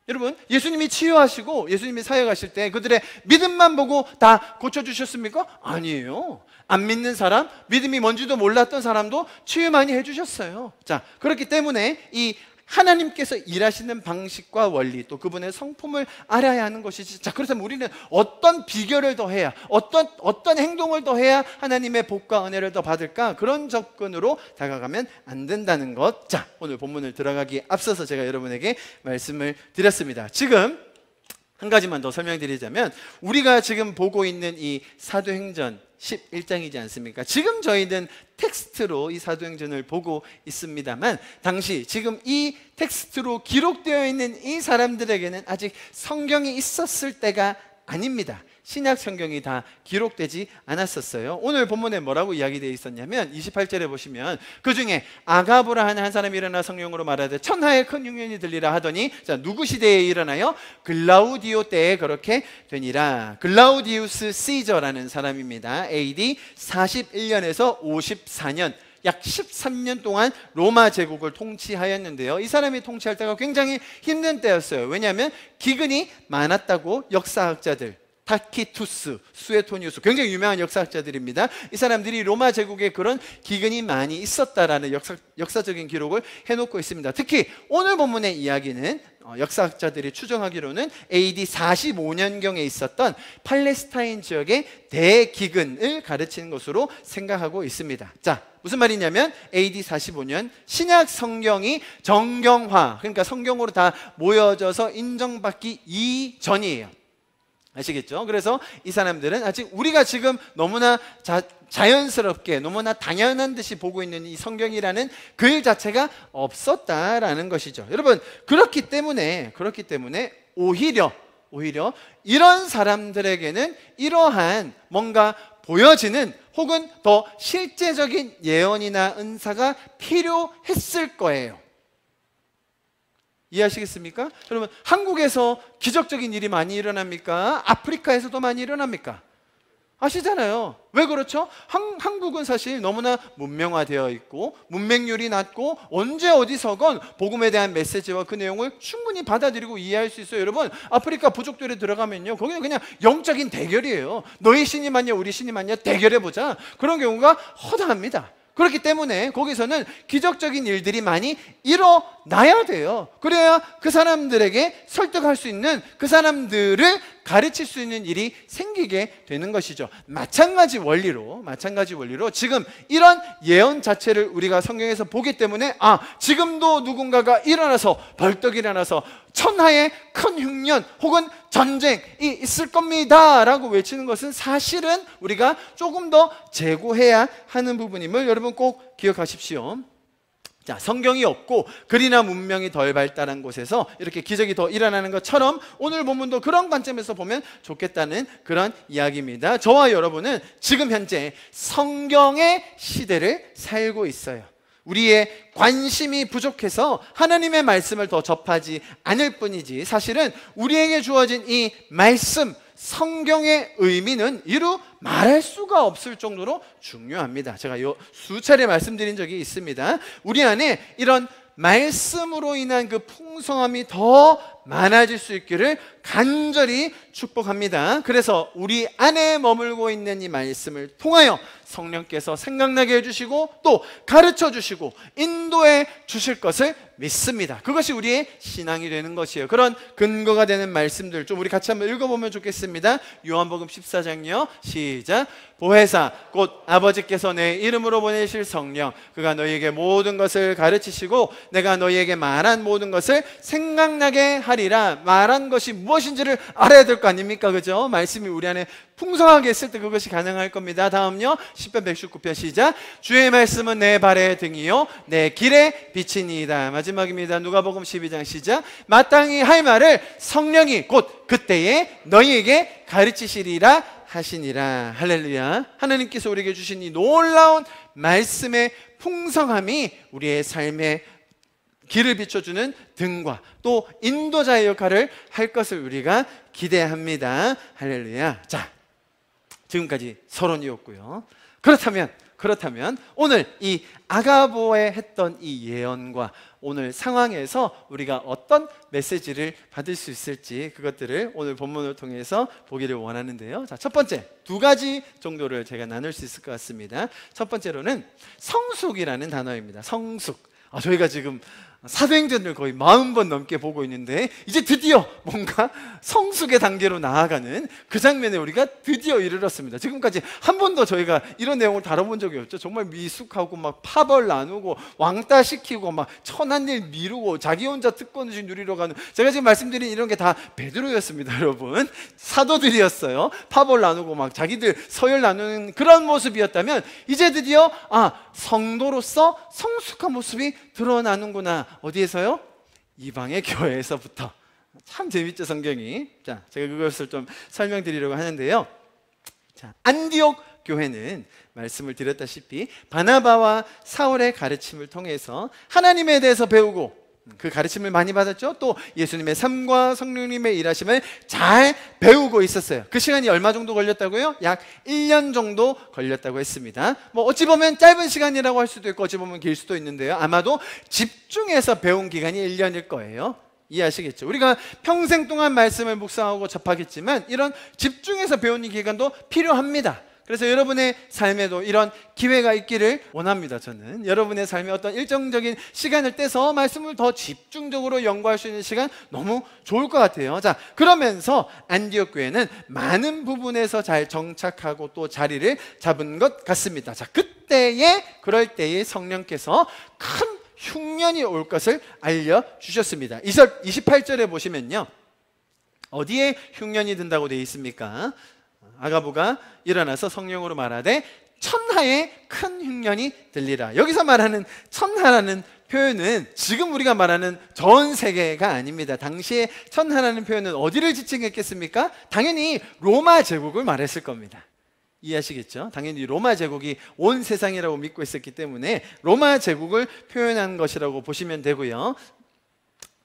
A: 여러분, 예수님이 치유하시고 예수님이 사역하실 때 그들의 믿음만 보고 다 고쳐주셨습니까? 아니에요. 안 믿는 사람, 믿음이 뭔지도 몰랐던 사람도 치유 많이 해주셨어요. 자, 그렇기 때문에 이 하나님께서 일하시는 방식과 원리, 또 그분의 성품을 알아야 하는 것이지. 자, 그렇다면 우리는 어떤 비결을 더 해야, 어떤 행동을 더 해야 하나님의 복과 은혜를 더 받을까? 그런 접근으로 다가가면 안 된다는 것. 자, 오늘 본문을 들어가기에 앞서서 제가 여러분에게 말씀을 드렸습니다. 지금 한 가지만 더 설명드리자면, 우리가 지금 보고 있는 이 사도행전 11장이지 않습니까? 지금 저희는 텍스트로 이 사도행전을 보고 있습니다만, 당시 지금 이 텍스트로 기록되어 있는 이 사람들에게는 아직 성경이 있었을 때가 아닙니다. 신약 성경이 다 기록되지 않았었어요. 오늘 본문에 뭐라고 이야기되어 있었냐면 28절에 보시면, 그 중에 아가보라 하는 한 사람이 일어나 성령으로 말하되 천하에 큰 흉년이 들리라 하더니, 자, 누구 시대에 일어나요? 글라우디오 때에 그렇게 되니라. 글라우디우스 시저라는 사람입니다. AD 41년에서 54년, 약 13년 동안 로마 제국을 통치하였는데요, 이 사람이 통치할 때가 굉장히 힘든 때였어요. 왜냐하면 기근이 많았다고 역사학자들, 타키투스, 수에토니우스, 굉장히 유명한 역사학자들입니다. 이 사람들이 로마 제국에 그런 기근이 많이 있었다라는 역사적인 기록을 해놓고 있습니다. 특히 오늘 본문의 이야기는 역사학자들이 추정하기로는 AD 45년경에 있었던 팔레스타인 지역의 대기근을 가르치는 것으로 생각하고 있습니다. 자, 무슨 말이냐면 AD 45년 신약 성경이 정경화, 그러니까 성경으로 다 모여져서 인정받기 이전이에요. 아시겠죠? 그래서 이 사람들은 아직 우리가 지금 너무나 자연스럽게, 너무나 당연한 듯이 보고 있는 이 성경이라는 글 자체가 없었다라는 것이죠. 여러분, 그렇기 때문에 오히려 이런 사람들에게는 이러한 뭔가 보여지는 혹은 더 실제적인 예언이나 은사가 필요했을 거예요. 이해하시겠습니까? 여러분, 한국에서 기적적인 일이 많이 일어납니까? 아프리카에서도 많이 일어납니까? 아시잖아요. 왜 그렇죠? 한국은 사실 너무나 문명화되어 있고 문맹률이 낮고 언제 어디서건 복음에 대한 메시지와 그 내용을 충분히 받아들이고 이해할 수 있어요. 여러분, 아프리카 부족들에 들어가면요, 거기는 그냥 영적인 대결이에요. 너희 신이 맞냐 우리 신이 맞냐 대결해보자. 그런 경우가 허다합니다. 그렇기 때문에 거기서는 기적적인 일들이 많이 일어나야 돼요. 그래야 그 사람들에게 설득할 수 있는, 그 사람들을 가르칠 수 있는 일이 생기게 되는 것이죠. 마찬가지 원리로 지금 이런 예언 자체를 우리가 성경에서 보기 때문에 지금도 누군가가 벌떡 일어나서 천하의 큰 흉년 혹은 전쟁이 있을 겁니다 라고 외치는 것은 사실은 우리가 조금 더 재고해야 하는 부분임을 여러분 꼭 기억하십시오. 자, 성경이 없고 글이나 문명이 덜 발달한 곳에서 이렇게 기적이 더 일어나는 것처럼 오늘 본문도 그런 관점에서 보면 좋겠다는 그런 이야기입니다. 저와 여러분은 지금 현재 성경의 시대를 살고 있어요. 우리의 관심이 부족해서 하나님의 말씀을 더 접하지 않을 뿐이지, 사실은 우리에게 주어진 이 말씀, 성경의 의미는 이루 말할 수가 없을 정도로 중요합니다. 제가 수차례 말씀드린 적이 있습니다. 우리 안에 이런 말씀으로 인한 그 풍성함이 더 많아질 수 있기를 간절히 축복합니다. 그래서 우리 안에 머물고 있는 이 말씀을 통하여 성령께서 생각나게 해주시고 또 가르쳐 주시고 인도해 주실 것을 믿습니다. 그것이 우리의 신앙이 되는 것이에요. 그런 근거가 되는 말씀들 좀 우리 같이 한번 읽어보면 좋겠습니다. 요한복음 14장요 시작. 보혜사 곧 아버지께서 내 이름으로 보내실 성령, 그가 너희에게 모든 것을 가르치시고 내가 너희에게 말한 모든 것을 생각나게 하리라. 말한 것이 무엇인지를 알아야 될 거 아닙니까? 그죠? 말씀이 우리 안에 풍성하게 있을 때 그것이 가능할 겁니다. 다음요 10편 119편 시작. 주의 말씀은 내 발의 등이요 내 길의 빛이니이다. 마지막입니다. 누가복음 12장 시작. 마땅히 할 말을 성령이 곧 그때에 너희에게 가르치시리라 하시니라. 할렐루야. 하나님께서 우리에게 주신 이 놀라운 말씀의 풍성함이 우리의 삶의 길을 비춰주는 등과 또 인도자의 역할을 할 것을 우리가 기대합니다. 할렐루야. 자, 지금까지 서론이었고요. 그렇다면 오늘 이 아가보에 했던 이 예언과 오늘 상황에서 우리가 어떤 메시지를 받을 수 있을지 그것들을 오늘 본문을 통해서 보기를 원하는데요. 자, 첫 번째 두 가지 정도를 제가 나눌 수 있을 것 같습니다. 첫 번째로는 성숙이라는 단어입니다. 성숙. 저희가 지금 사도행전을 거의 40번 넘게 보고 있는데 이제 드디어 뭔가 성숙의 단계로 나아가는 그 장면에 우리가 드디어 이르렀습니다. 지금까지 한 번도 저희가 이런 내용을 다뤄본 적이 없죠. 정말 미숙하고 막 파벌 나누고 왕따 시키고 막 천한 일 미루고 자기 혼자 특권주의 누리러 가는, 제가 지금 말씀드린 이런 게 다 베드로였습니다. 여러분, 사도들이었어요. 파벌 나누고 막 자기들 서열 나누는 그런 모습이었다면 이제 드디어 성도로서 성숙한 모습이 드러나는구나. 어디에서요? 이방의 교회에서부터. 참 재밌죠, 성경이. 자, 제가 그것을 좀 설명드리려고 하는데요. 자, 안디옥 교회는 말씀을 드렸다시피 바나바와 사울의 가르침을 통해서 하나님에 대해서 배우고 그 가르침을 많이 받았죠. 또 예수님의 삶과 성령님의 일하심을 잘 배우고 있었어요. 그 시간이 얼마 정도 걸렸다고요? 약 1년 정도 걸렸다고 했습니다. 어찌 보면 짧은 시간이라고 할 수도 있고 어찌 보면 길 수도 있는데요, 아마도 집중해서 배운 기간이 1년일 거예요. 이해하시겠죠? 우리가 평생 동안 말씀을 묵상하고 접하겠지만 이런 집중해서 배우는 기간도 필요합니다. 그래서 여러분의 삶에도 이런 기회가 있기를 원합니다. 저는 여러분의 삶에 어떤 일정적인 시간을 떼서 말씀을 더 집중적으로 연구할 수 있는 시간 너무 좋을 것 같아요. 자, 그러면서 안디옥 교회는 많은 부분에서 잘 정착하고 또 자리를 잡은 것 같습니다. 자, 그럴 때에 성령께서 큰 흉년이 올 것을 알려주셨습니다. 28절에 보시면요, 어디에 흉년이 든다고 되어 있습니까? 아가보가 일어나서 성령으로 말하되 천하에 큰 흉년이 들리라. 여기서 말하는 천하라는 표현은 지금 우리가 말하는 전 세계가 아닙니다. 당시에 천하라는 표현은 어디를 지칭했겠습니까? 당연히 로마 제국을 말했을 겁니다. 이해하시겠죠? 당연히 로마 제국이 온 세상이라고 믿고 있었기 때문에 로마 제국을 표현한 것이라고 보시면 되고요.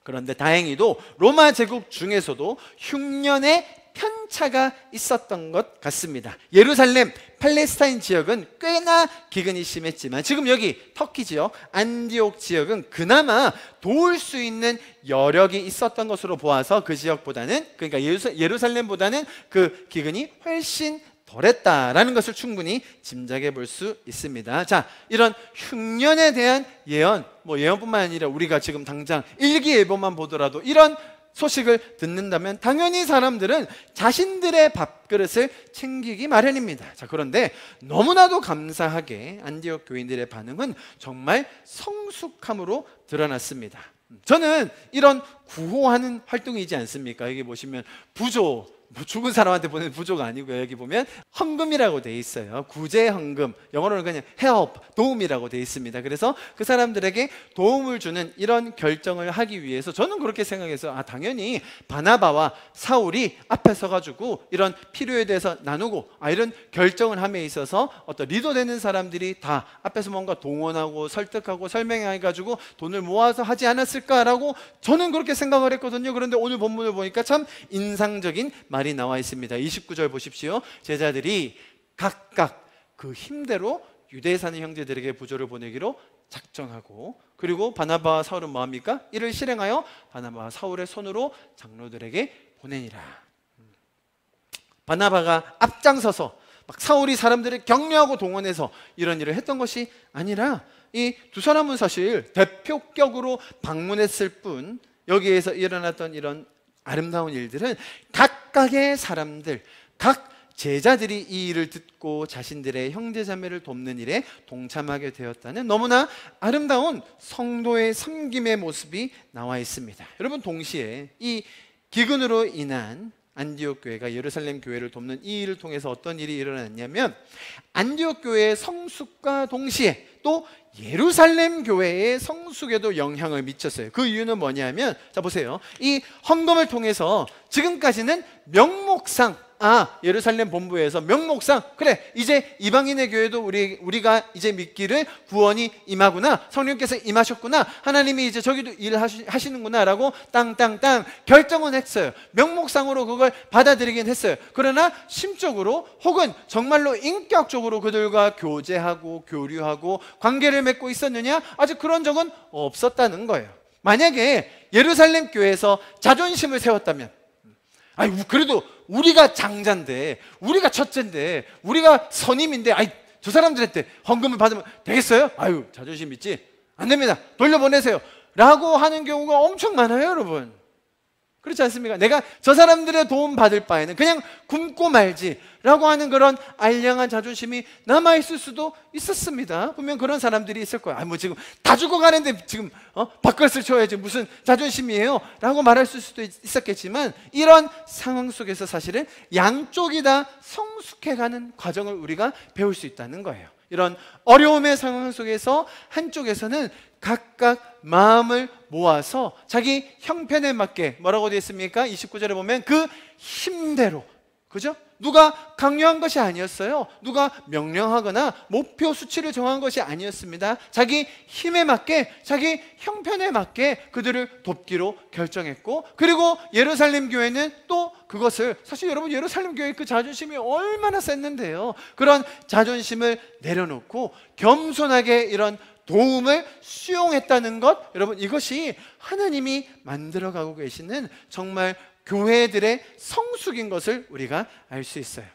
A: 그런데 다행히도 로마 제국 중에서도 흉년의 편차가 있었던 것 같습니다. 예루살렘, 팔레스타인 지역은 꽤나 기근이 심했지만 지금 여기 터키지요, 안디옥 지역은 그나마 도울 수 있는 여력이 있었던 것으로 보아서 그 지역보다는, 그러니까 예루살렘보다는 그 기근이 훨씬 덜했다라는 것을 충분히 짐작해 볼 수 있습니다. 자, 이런 흉년에 대한 예언, 예언뿐만 아니라 우리가 지금 당장 일기예보만 보더라도 이런 소식을 듣는다면 당연히 사람들은 자신들의 밥그릇을 챙기기 마련입니다. 자, 그런데 너무나도 감사하게 안디옥 교인들의 반응은 정말 성숙함으로 드러났습니다. 저는 이런 구호하는 활동이지 않습니까? 여기 보시면 부조, 죽은 사람한테 보내는 부조가 아니고요. 여기 보면 헌금이라고 돼 있어요. 구제 헌금, 영어로는 그냥 help, 도움이라고 돼 있습니다. 그래서 그 사람들에게 도움을 주는 이런 결정을 하기 위해서 저는 그렇게 생각해서 당연히 바나바와 사울이 앞에 서가지고 이런 필요에 대해서 나누고 이런 결정을 함에 있어서 어떤 리더 되는 사람들이 다 앞에서 뭔가 동원하고 설득하고 설명해가지고 돈을 모아서 하지 않았을까라고 저는 그렇게 생각을 했거든요. 그런데 오늘 본문을 보니까 참 인상적인 말이 나와 있습니다. 29절 보십시오. 제자들이 각각 그 힘대로 유대에 사는 형제들에게 부조를 보내기로 작정하고, 그리고 바나바와 사울은 뭐합니까? 이를 실행하여 바나바와 사울의 손으로 장로들에게 보내니라. 바나바가 앞장서서 막 사울이 사람들을 격려하고 동원해서 이런 일을 했던 것이 아니라 이 두 사람은 사실 대표격으로 방문했을 뿐, 여기에서 일어났던 이런 아름다운 일들은 각각의 사람들, 각 제자들이 이 일을 듣고 자신들의 형제자매를 돕는 일에 동참하게 되었다는 너무나 아름다운 성도의 섬김의 모습이 나와 있습니다. 여러분, 동시에 이 기근으로 인한 안디옥 교회가 예루살렘 교회를 돕는 이 일을 통해서 어떤 일이 일어났냐면, 안디옥 교회의 성숙과 동시에 또 예루살렘 교회의 성숙에도 영향을 미쳤어요. 그 이유는 뭐냐면, 자 보세요. 이 헌금을 통해서 지금까지는 명목상 예루살렘 본부에서 명목상, 그래 이제 이방인의 교회도 우리가 이제 믿기를 구원이 임하구나, 성령께서 임하셨구나, 하나님이 이제 저기도 일하시는구나 라고 땅땅땅 결정은 했어요. 명목상으로 그걸 받아들이긴 했어요. 그러나 심적으로 혹은 정말로 인격적으로 그들과 교제하고 교류하고 관계를 맺고 있었느냐? 아직 그런 적은 없었다는 거예요. 만약에 예루살렘 교회에서 자존심을 세웠다면, 그래도 우리가 장자인데, 우리가 첫째인데, 우리가 선임인데, 저 사람들한테 헌금을 받으면 되겠어요? 자존심 있지? 안 됩니다. 돌려보내세요. 라고 하는 경우가 엄청 많아요, 여러분. 그렇지 않습니까? 내가 저 사람들의 도움 받을 바에는 그냥 굶고 말지 라고 하는 그런 알량한 자존심이 남아있을 수도 있었습니다. 분명 그런 사람들이 있을 거예요. 지금 다 죽어가는데 지금 밥그릇을 쳐야지 무슨 자존심이에요? 라고 말할 수도 있었겠지만, 이런 상황 속에서 사실은 양쪽이 다 성숙해가는 과정을 우리가 배울 수 있다는 거예요. 이런 어려움의 상황 속에서 한쪽에서는 각각 마음을 모아서 자기 형편에 맞게, 뭐라고 되어 있습니까? 29절에 보면 그 힘대로, 그죠? 누가 강요한 것이 아니었어요. 누가 명령하거나 목표 수치를 정한 것이 아니었습니다. 자기 힘에 맞게, 자기 형편에 맞게 그들을 돕기로 결정했고, 그리고 예루살렘 교회는 또 그것을, 사실 여러분 예루살렘 교회 그 자존심이 얼마나 셌는데요. 그런 자존심을 내려놓고 겸손하게 이런 도움을 수용했다는 것, 여러분 이것이 하나님이 만들어가고 계시는 정말 교회들의 성숙인 것을 우리가 알 수 있어요.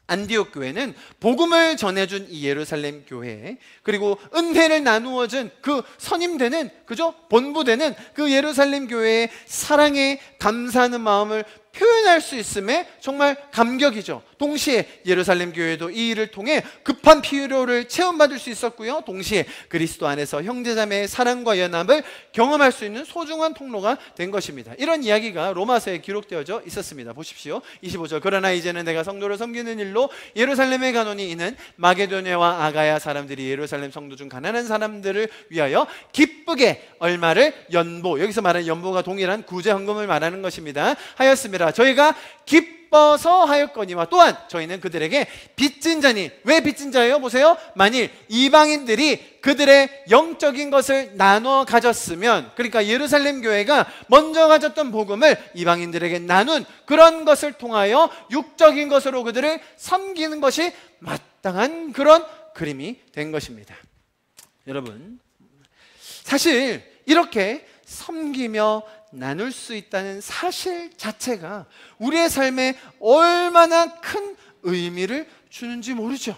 A: 안디옥 교회는 복음을 전해준 이 예루살렘 교회, 그리고 은혜를 나누어준 그 선임되는, 그죠? 본부되는 그 예루살렘 교회의 사랑에 감사하는 마음을 표현할 수 있음에 정말 감격이죠. 동시에 예루살렘 교회도 이 일을 통해 급한 필요를 체험받을 수 있었고요. 동시에 그리스도 안에서 형제자매의 사랑과 연합을 경험할 수 있는 소중한 통로가 된 것입니다. 이런 이야기가 로마서에 기록되어져 있었습니다. 보십시오. 25절. 그러나 이제는 내가 성도를 섬기는 일로 예루살렘에 가노니 이는 마게도냐와 아가야 사람들이 예루살렘 성도 중 가난한 사람들을 위하여 기쁘게 얼마를 연보, 여기서 말하는 연보가 동일한 구제 헌금을 말하는 것입니다. 하였습니다. 저희가 기뻐서 하였거니와 또한 저희는 그들에게 빚진 자니, 왜 빚진 자예요? 보세요. 만일 이방인들이 그들의 영적인 것을 나눠 가졌으면, 그러니까 예루살렘 교회가 먼저 가졌던 복음을 이방인들에게 나눈 그런 것을 통하여 육적인 것으로 그들을 섬기는 것이 마땅한 그런 그림이 된 것입니다. 여러분, 사실 이렇게 섬기며 나눌 수 있다는 사실 자체가 우리의 삶에 얼마나 큰 의미를 주는지 모르죠.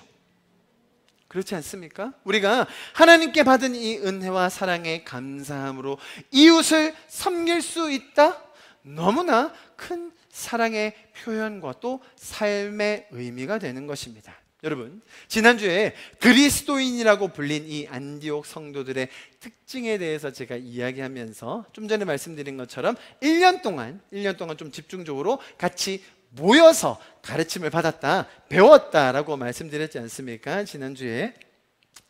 A: 그렇지 않습니까? 우리가 하나님께 받은 이 은혜와 사랑에 감사함으로 이웃을 섬길 수 있다? 너무나 큰 사랑의 표현과 또 삶의 의미가 되는 것입니다. 여러분, 지난주에 그리스도인이라고 불린 이 안디옥 성도들의 특징에 대해서 제가 이야기하면서 좀 전에 말씀드린 것처럼 1년 동안 좀 집중적으로 같이 모여서 가르침을 받았다, 배웠다라고 말씀드렸지 않습니까? 지난주에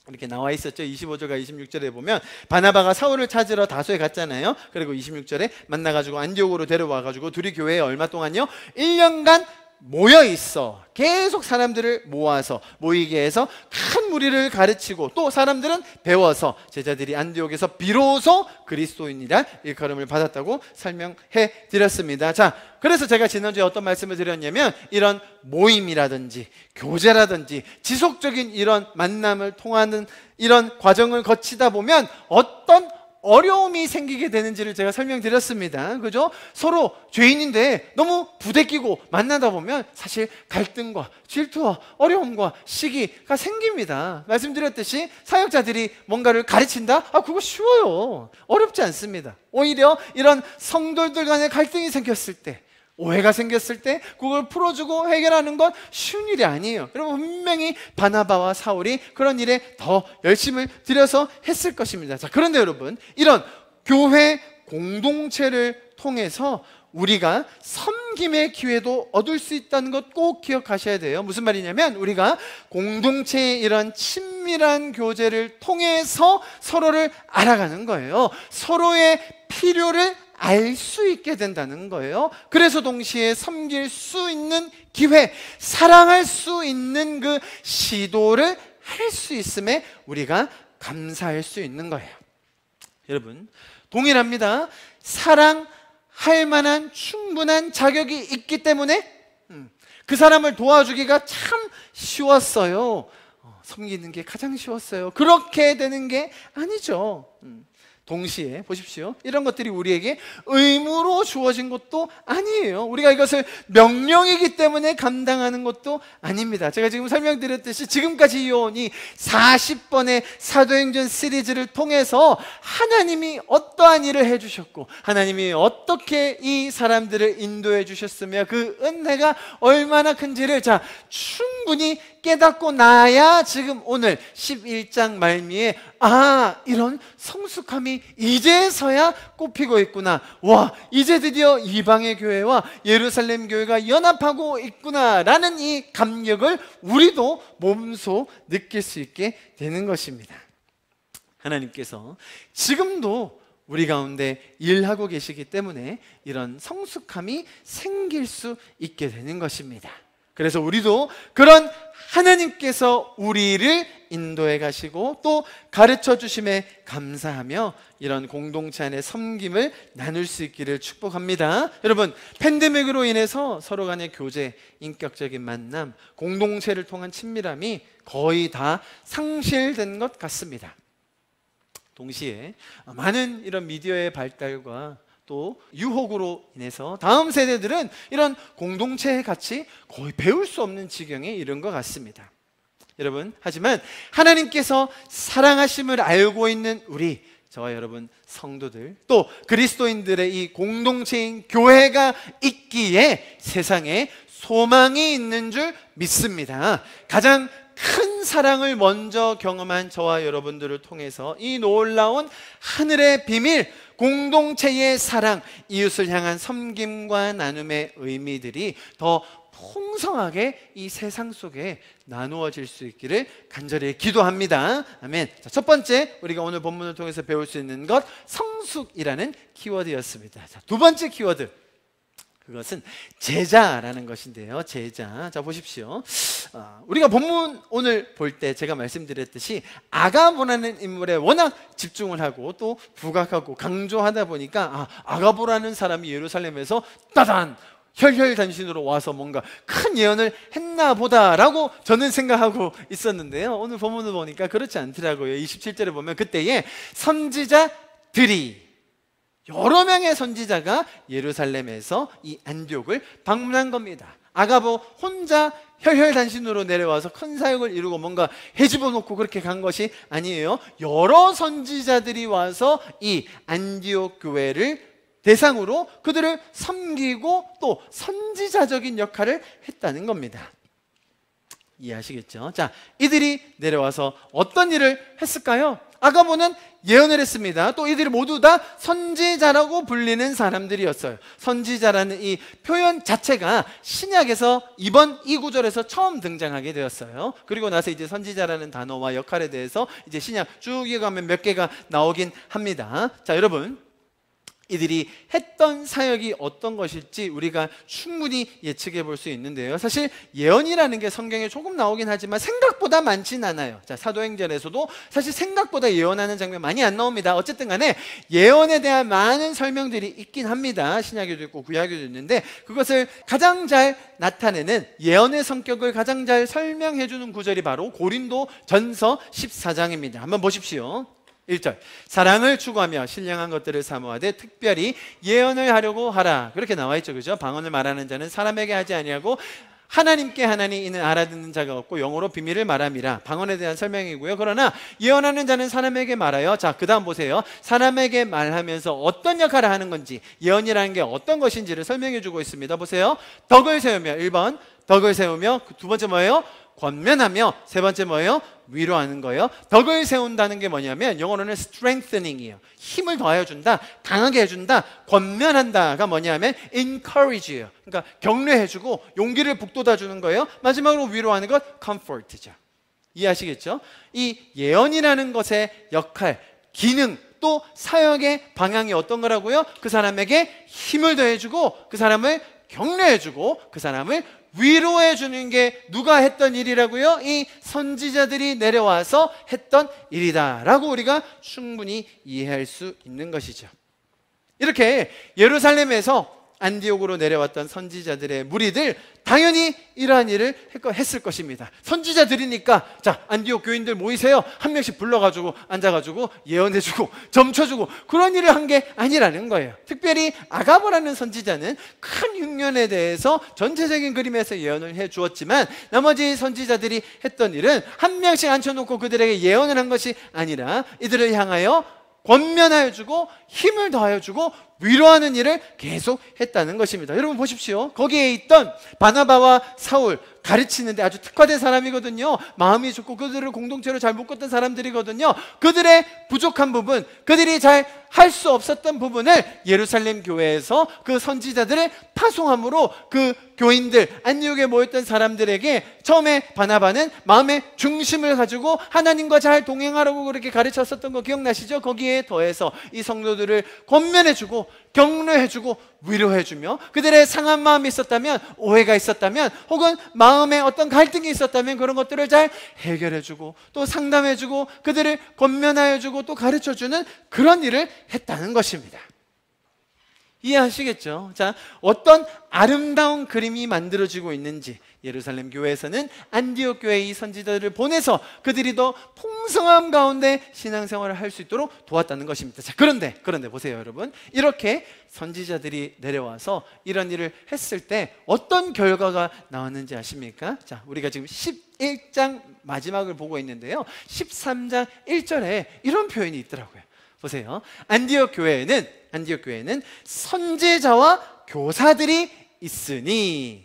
A: 이렇게 나와 있었죠. 25절과 26절에 보면 바나바가 사울을 찾으러 다소에 갔잖아요. 그리고 26절에 만나가지고 안디옥으로 데려와가지고 둘이 교회에 얼마 동안요? 1년간 모여 있어 계속 사람들을 모아서 모이게 해서 큰 무리를 가르치고 또 사람들은 배워서 제자들이 안디옥에서 비로소 그리스도인이라 일컬음을 받았다고 설명해 드렸습니다. 자, 그래서 제가 지난주에 어떤 말씀을 드렸냐면 이런 모임이라든지 교제라든지 지속적인 이런 만남을 통하는 이런 과정을 거치다 보면 어떤 어려움이 생기게 되는지를 제가 설명드렸습니다. 그죠? 서로 죄인인데 너무 부대끼고 만나다 보면 사실 갈등과 질투와 어려움과 시기가 생깁니다. 말씀드렸듯이 사역자들이 뭔가를 가르친다? 그거 쉬워요. 어렵지 않습니다. 오히려 이런 성도들 간의 갈등이 생겼을 때, 오해가 생겼을 때 그걸 풀어주고 해결하는 건 쉬운 일이 아니에요. 여러분, 분명히 바나바와 사울이 그런 일에 더 열심을 들여서 했을 것입니다. 자, 그런데 여러분, 이런 교회 공동체를 통해서 우리가 섬김의 기회도 얻을 수 있다는 것 꼭 기억하셔야 돼요. 무슨 말이냐면 우리가 공동체의 이런 친밀한 교제를 통해서 서로를 알아가는 거예요. 서로의 필요를 알 수 있게 된다는 거예요. 그래서 동시에 섬길 수 있는 기회, 사랑할 수 있는 그 시도를 할 수 있음에 우리가 감사할 수 있는 거예요. 여러분, 동일합니다. 사랑할 만한 충분한 자격이 있기 때문에 그 사람을 도와주기가 참 쉬웠어요. 섬기는 게 가장 쉬웠어요. 그렇게 되는 게 아니죠. 동시에 보십시오. 이런 것들이 우리에게 의무로 주어진 것도 아니에요. 우리가 이것을 명령이기 때문에 감당하는 것도 아닙니다. 제가 지금 설명드렸듯이 지금까지 이어온 이 40번의 사도행전 시리즈를 통해서 하나님이 어떠한 일을 해주셨고 하나님이 어떻게 이 사람들을 인도해 주셨으며 그 은혜가 얼마나 큰지를 충분히 깨닫고 나야 지금 오늘 11장 말미에 이런 성숙함이 이제서야 꽃피고 있구나. 와, 이제 드디어 이방의 교회와 예루살렘 교회가 연합하고 있구나 라는 이 감격을 우리도 몸소 느낄 수 있게 되는 것입니다. 하나님께서 지금도 우리 가운데 일하고 계시기 때문에 이런 성숙함이 생길 수 있게 되는 것입니다. 그래서 우리도 그런 하나님께서 우리를 인도해 가시고 또 가르쳐 주심에 감사하며 이런 공동체 안의 섬김을 나눌 수 있기를 축복합니다. 여러분, 팬데믹으로 인해서 서로 간의 교제, 인격적인 만남, 공동체를 통한 친밀함이 거의 다 상실된 것 같습니다. 동시에 많은 이런 미디어의 발달과 또 유혹으로 인해서 다음 세대들은 이런 공동체의 가치 거의 배울 수 없는 지경에 이른 것 같습니다. 여러분, 하지만 하나님께서 사랑하심을 알고 있는 우리, 저와 여러분 성도들, 또 그리스도인들의 이 공동체인 교회가 있기에 세상에 소망이 있는 줄 믿습니다. 가장 큰 사랑을 먼저 경험한 저와 여러분들을 통해서 이 놀라운 하늘의 비밀, 공동체의 사랑, 이웃을 향한 섬김과 나눔의 의미들이 더 풍성하게 이 세상 속에 나누어질 수 있기를 간절히 기도합니다. 아멘. 자, 첫 번째, 우리가 오늘 본문을 통해서 배울 수 있는 것, 성숙이라는 키워드였습니다. 자, 두 번째 키워드, 그것은 제자라는 것인데요. 제자. 자, 보십시오. 우리가 본문 오늘 볼 때 제가 말씀드렸듯이 아가보라는 인물에 워낙 집중을 하고 또 부각하고 강조하다 보니까 아가보라는 사람이 예루살렘에서 따단 혈혈단신으로 와서 뭔가 큰 예언을 했나 보다라고 저는 생각하고 있었는데요. 오늘 본문을 보니까 그렇지 않더라고요. 27절에 보면 그때에 선지자들이, 여러 명의 선지자가 예루살렘에서 이 안디옥을 방문한 겁니다. 아가보 혼자 혈혈단신으로 내려와서 큰 사역을 이루고 뭔가 해집어 놓고 그렇게 간 것이 아니에요. 여러 선지자들이 와서 이 안디옥 교회를 대상으로 그들을 섬기고 또 선지자적인 역할을 했다는 겁니다. 이해하시겠죠? 자, 이들이 내려와서 어떤 일을 했을까요? 아가보는 예언을 했습니다. 또 이들이 모두 다 선지자라고 불리는 사람들이었어요. 선지자라는 이 표현 자체가 신약에서 이번 이 구절에서 처음 등장하게 되었어요. 그리고 나서 이제 선지자라는 단어와 역할에 대해서 이제 신약 쭉 이어가면 몇 개가 나오긴 합니다. 자, 여러분, 이들이 했던 사역이 어떤 것일지 우리가 충분히 예측해 볼 수 있는데요. 사실 예언이라는 게 성경에 조금 나오긴 하지만 생각보다 많진 않아요. 자, 사도행전에서도 사실 생각보다 예언하는 장면 많이 안 나옵니다. 어쨌든 간에 예언에 대한 많은 설명들이 있긴 합니다. 신약에도 있고 구약에도 있는데 그것을 가장 잘 나타내는 예언의 성격을 가장 잘 설명해 주는 구절이 바로 고린도 전서 14장입니다. 한번 보십시오. 1절, 사랑을 추구하며 신령한 것들을 사모하되 특별히 예언을 하려고 하라. 그렇게 나와 있죠, 그죠? 방언을 말하는 자는 사람에게 하지 아니하고 하나님께 하나니 이는 알아듣는 자가 없고 영어로 비밀을 말함이라. 방언에 대한 설명이고요. 그러나 예언하는 자는 사람에게 말하여, 자, 그 다음 보세요. 사람에게 말하면서 어떤 역할을 하는 건지, 예언이라는 게 어떤 것인지를 설명해 주고 있습니다. 보세요. 덕을 세우며, 1번 덕을 세우며, 두 번째 뭐예요? 권면하며, 세 번째 뭐예요? 위로하는 거예요. 덕을 세운다는 게 뭐냐면 영어로는 strengthening이에요. 힘을 더하여 준다, 강하게 해준다. 권면한다가 뭐냐면 encourage예요. 그러니까 격려해주고 용기를 북돋아주는 거예요. 마지막으로 위로하는 것 comfort죠. 이해하시겠죠? 이 예언이라는 것의 역할, 기능, 또 사역의 방향이 어떤 거라고요? 그 사람에게 힘을 더해주고 그 사람을 격려해주고 그 사람을 위로해 주는 게 누가 했던 일이라고요? 이 선지자들이 내려와서 했던 일이다라고 우리가 충분히 이해할 수 있는 것이죠. 이렇게 예루살렘에서 안디옥으로 내려왔던 선지자들의 무리들, 당연히 이러한 일을 했을 것입니다. 선지자들이니까 자, 안디옥 교인들 모이세요. 한 명씩 불러가지고 앉아가지고 예언해주고 점쳐주고 그런 일을 한 게 아니라는 거예요. 특별히 아가보라는 선지자는 큰 흉년에 대해서 전체적인 그림에서 예언을 해주었지만 나머지 선지자들이 했던 일은 한 명씩 앉혀놓고 그들에게 예언을 한 것이 아니라 이들을 향하여 권면하여 주고 힘을 더하여 주고 위로하는 일을 계속 했다는 것입니다. 여러분 보십시오. 거기에 있던 바나바와 사울, 가르치는데 아주 특화된 사람이거든요. 마음이 좋고 그들을 공동체로 잘 묶었던 사람들이거든요. 그들의 부족한 부분, 그들이 잘 할 수 없었던 부분을 예루살렘 교회에서 그 선지자들을 파송함으로 그 교인들, 안디옥에 모였던 사람들에게 처음에 바나바는 마음의 중심을 가지고 하나님과 잘 동행하라고 그렇게 가르쳤었던 거 기억나시죠? 거기에 더해서 이 성도들을 권면해주고 격려해주고 위로해주며 그들의 상한 마음이 있었다면, 오해가 있었다면, 혹은 마음에 어떤 갈등이 있었다면 그런 것들을 잘 해결해주고 또 상담해주고 그들을 권면하여주고 또 가르쳐주는 그런 일을 했다는 것입니다. 이해하시겠죠? 자, 어떤 아름다운 그림이 만들어지고 있는지 예루살렘 교회에서는 안디옥 교회의 선지자들을 보내서 그들이 더 풍성함 가운데 신앙생활을 할 수 있도록 도왔다는 것입니다. 자, 그런데 보세요, 여러분. 이렇게 선지자들이 내려와서 이런 일을 했을 때 어떤 결과가 나왔는지 아십니까? 자, 우리가 지금 11장 마지막을 보고 있는데요. 13장 1절에 이런 표현이 있더라고요. 보세요. 안디옥 교회에는 선지자와 교사들이 있으니.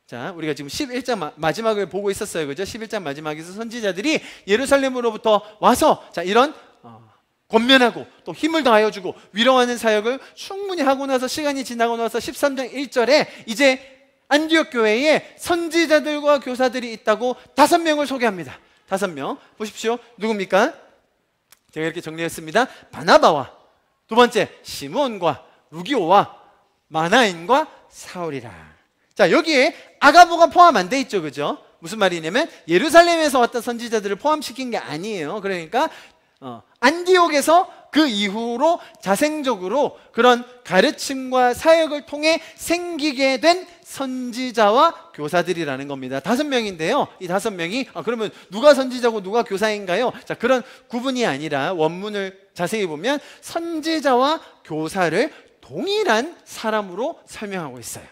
A: 자, 우리가 지금 11장 마지막을 보고 있었어요. 그죠? 11장 마지막에서 선지자들이 예루살렘으로부터 와서 자, 이런 권면하고 또 힘을 더하여 주고 위로하는 사역을 충분히 하고 나서 시간이 지나고 나서 13장 1절에 이제 안디옥 교회에 선지자들과 교사들이 있다고 5명을 소개합니다. 5명. 보십시오. 누굽니까? 제가 이렇게 정리했습니다. 바나바와 두 번째 시몬과 루기오와 마나인과 사울이라. 자, 여기에 아가보가 포함 안 돼 있죠, 그죠? 무슨 말이냐면 예루살렘에서 왔던 선지자들을 포함시킨 게 아니에요. 그러니까 안디옥에서 그 이후로 자생적으로 그런 가르침과 사역을 통해 생기게 된 선지자와 교사들이라는 겁니다. 5명인데요. 이 5명이 그러면 누가 선지자고 누가 교사인가요? 자, 그런 구분이 아니라 원문을 자세히 보면 선지자와 교사를 동일한 사람으로 설명하고 있어요.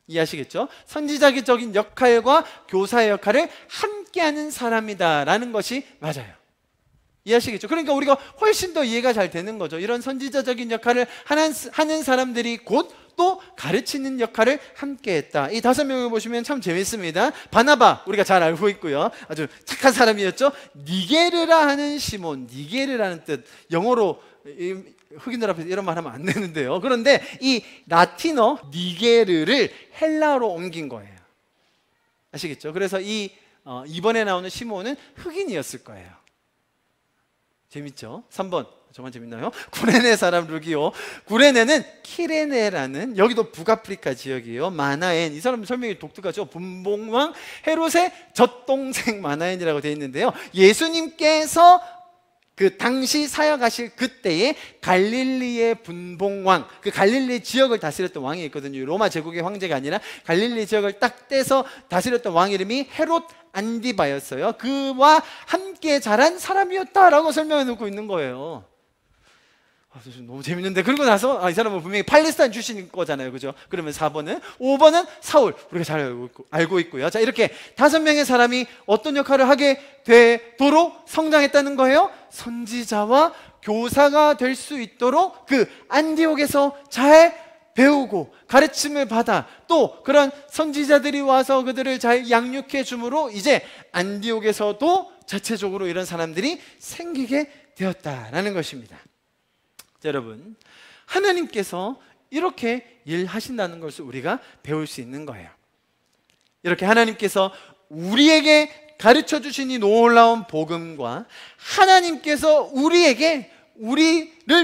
A: 이해하시겠죠? 선지자적인 역할과 교사의 역할을 함께하는 사람이다라는 것이 맞아요. 이해하시겠죠? 그러니까 우리가 훨씬 더 이해가 잘 되는 거죠. 이런 선지자적인 역할을 하는 사람들이 곧 또 가르치는 역할을 함께 했다. 이 5명을 보시면 참 재밌습니다. 바나바, 우리가 잘 알고 있고요. 아주 착한 사람이었죠. 니게르라 하는 시몬, 니게르라는 뜻, 영어로 흑인들 앞에서 이런 말 하면 안 되는데요. 그런데 이 라틴어 니게르를 헬라어로 옮긴 거예요. 아시겠죠? 그래서 이번에 나오는 시몬은 흑인이었을 거예요. 재밌죠? 3번 정말 재밌나요? 구레네 사람 루기오. 구레네는 키레네라는, 여기도 북아프리카 지역이에요. 마나엔, 이 사람 설명이 독특하죠. 분봉왕 헤롯의 젖동생 마나엔이라고 되어 있는데요, 예수님께서 그 당시 사역하실 그때에 갈릴리의 분봉왕, 그 갈릴리 지역을 다스렸던 왕이 있거든요. 로마 제국의 황제가 아니라 갈릴리 지역을 딱 떼서 다스렸던 왕 이름이 헤롯 안디바였어요. 그와 함께 자란 사람이었다라고 설명해 놓고 있는 거예요. 너무 재밌는데, 그러고 나서 이 사람은 분명히 팔레스타인 출신인 거잖아요, 그죠? 그러면 4번은, 5번은 사울, 우리가 잘 알고 있고요. 자, 이렇게 5명의 사람이 어떤 역할을 하게 되도록 성장했다는 거예요? 선지자와 교사가 될 수 있도록 그 안디옥에서 잘 배우고 가르침을 받아, 또 그런 선지자들이 와서 그들을 잘 양육해 주므로 이제 안디옥에서도 자체적으로 이런 사람들이 생기게 되었다라는 것입니다. 여러분, 하나님께서 이렇게 일하신다는 것을 우리가 배울 수 있는 거예요. 이렇게 하나님께서 우리에게 가르쳐 주신 이 놀라운 복음과 하나님께서 우리를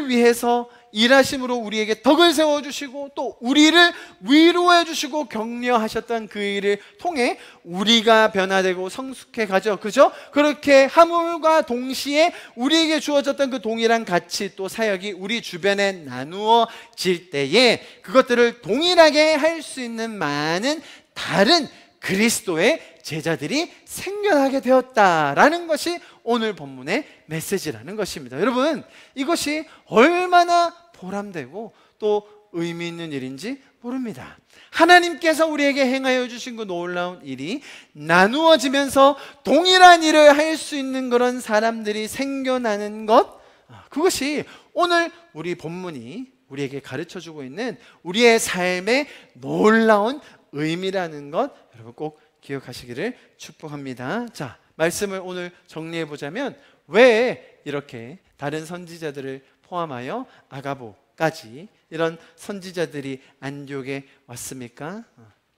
A: 위해서 일하심으로 우리에게 덕을 세워주시고 또 우리를 위로해 주시고 격려하셨던 그 일을 통해 우리가 변화되고 성숙해 가죠. 그죠? 그렇게 함과 동시에 우리에게 주어졌던 그 동일한 가치 또 사역이 우리 주변에 나누어질 때에 그것들을 동일하게 할 수 있는 많은 다른 그리스도의 제자들이 생겨나게 되었다라는 것이 오늘 본문의 메시지라는 것입니다. 여러분, 이것이 얼마나 보람되고 또 의미 있는 일인지 모릅니다. 하나님께서 우리에게 행하여 주신 그 놀라운 일이 나누어지면서 동일한 일을 할 수 있는 그런 사람들이 생겨나는 것, 그것이 오늘 우리 본문이 우리에게 가르쳐주고 있는 우리의 삶의 놀라운 의미라는 것, 여러분 꼭 기억하시기를 축복합니다. 자, 말씀을 오늘 정리해 보자면 왜 이렇게 다른 선지자들을 포함하여 아가보까지 이런 선지자들이 안디옥에 왔습니까?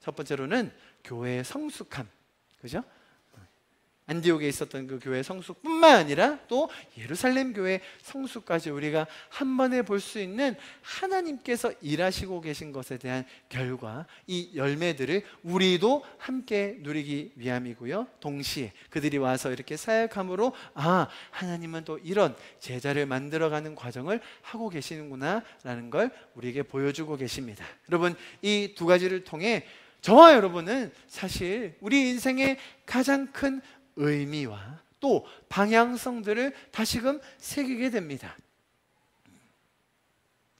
A: 첫 번째로는 교회의 성숙함, 그죠? 안디옥에 있었던 그 교회의 성숙뿐만 아니라 또 예루살렘 교회의 성숙까지 우리가 한 번에 볼 수 있는 하나님께서 일하시고 계신 것에 대한 결과, 이 열매들을 우리도 함께 누리기 위함이고요. 동시에 그들이 와서 이렇게 사역함으로 하나님은 또 이런 제자를 만들어가는 과정을 하고 계시는구나 라는 걸 우리에게 보여주고 계십니다. 여러분, 이 두 가지를 통해 저와 여러분은 사실 우리 인생의 가장 큰 의미와 또 방향성들을 다시금 새기게 됩니다.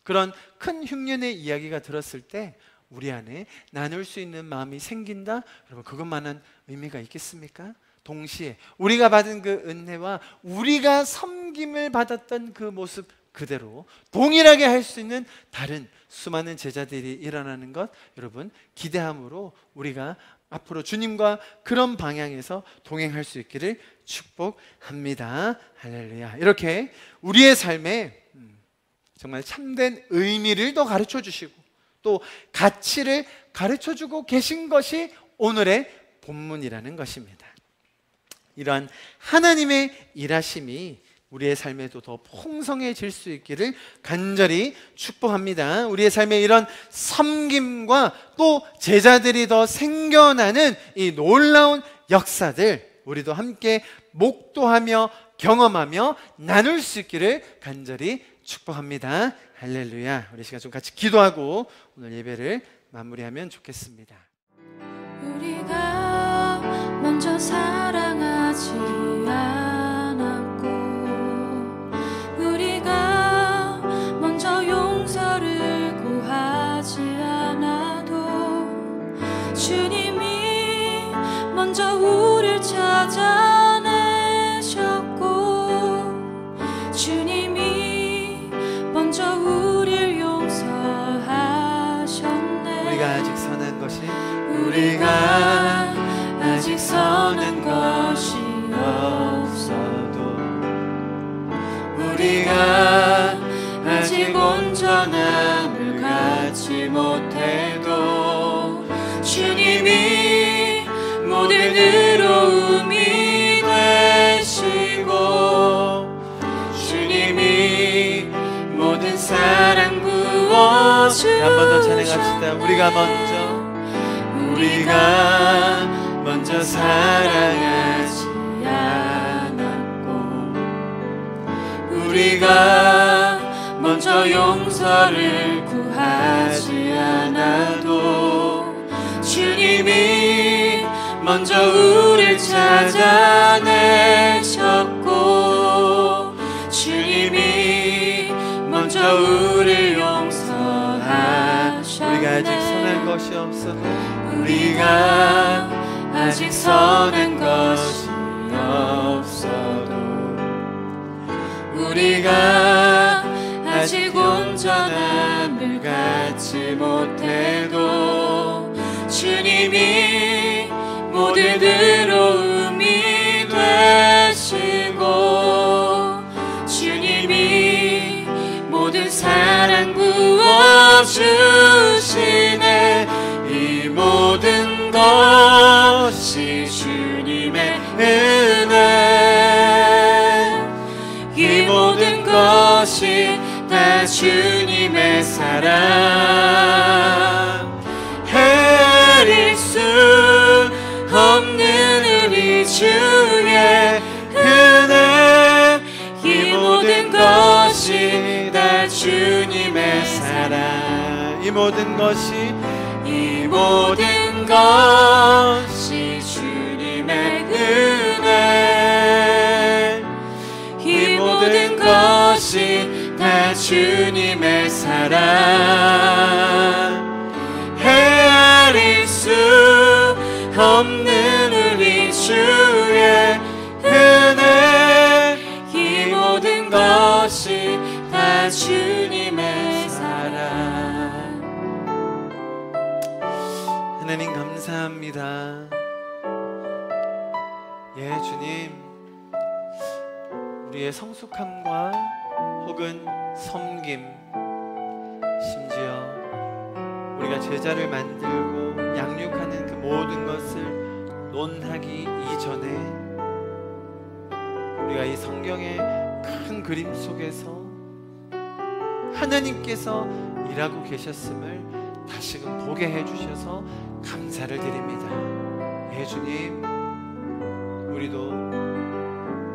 A: 그런 큰 흉년의 이야기가 들었을 때 우리 안에 나눌 수 있는 마음이 생긴다? 여러분, 그것만한 의미가 있겠습니까? 동시에 우리가 받은 그 은혜와 우리가 섬김을 받았던 그 모습 그대로 동일하게 할 수 있는 다른 수많은 제자들이 일어나는 것, 여러분 기대함으로 우리가 앞으로 주님과 그런 방향에서 동행할 수 있기를 축복합니다. 할렐루야. 이렇게 우리의 삶에 정말 참된 의미를 더 가르쳐 주시고 또 가치를 가르쳐 주고 계신 것이 오늘의 본문이라는 것입니다. 이러한 하나님의 일하심이 우리의 삶에도 더 풍성해질 수 있기를 간절히 축복합니다. 우리의 삶에 이런 섬김과 또 제자들이 더 생겨나는 이 놀라운 역사들 우리도 함께 목도하며 경험하며 나눌 수 있기를 간절히 축복합니다. 할렐루야. 우리 시간 좀 같이 기도하고 오늘 예배를 마무리하면 좋겠습니다.
B: 우리가 먼저 사랑하지 않았고 우리가 먼저 용서를 구하지 않아도 주님이 먼저 우릴 찾아내셨고 주님이 먼저 우릴 용서하셨네.
A: 우리가 아직 선한 것이 없어도 우리가 아직 온전함을 갖지 못해도 주님이 모든 의로움이 되시고 주님이 모든 사랑 부어주시네. 한 번 더 찬양합시다. 우리가 먼저 사랑하지 않았고 우리가 먼저 용서를 구하지 않아도 주님이 먼저 우릴 찾아내셨고 주님이 먼저 우릴 용서하셨네. 우리가 아직 선한 것이 없어도 우리가 아직 온전함을 갖지 못해도 주님이 모든 의로움이 되시고 주님이 모든 사랑 부어주시네. 이 모든 것이 주님의 은혜, 이 모든 것이 다 주님의 사랑, 헤아릴 수 없는 우리 주의 은혜, 이 모든 것이 다 주님의 사랑, 이 모든 것이 주님의 은혜, 이 모든 것이 다 주님의 사랑, 헤아릴 수 없는 우리 주의 은혜, 이 모든 것이 다 주님의 사랑. 하나님 감사합니다. 예, 주님, 우리의 성숙함과 혹은 섬김, 심지어 우리가 제자를 만들고 양육하는 그 모든 것을 논하기 이전에 우리가 이 성경의 큰 그림 속에서 하나님께서 일하고 계셨음을 다시금 보게 해주셔서 감사를 드립니다. 예, 주님, 우리도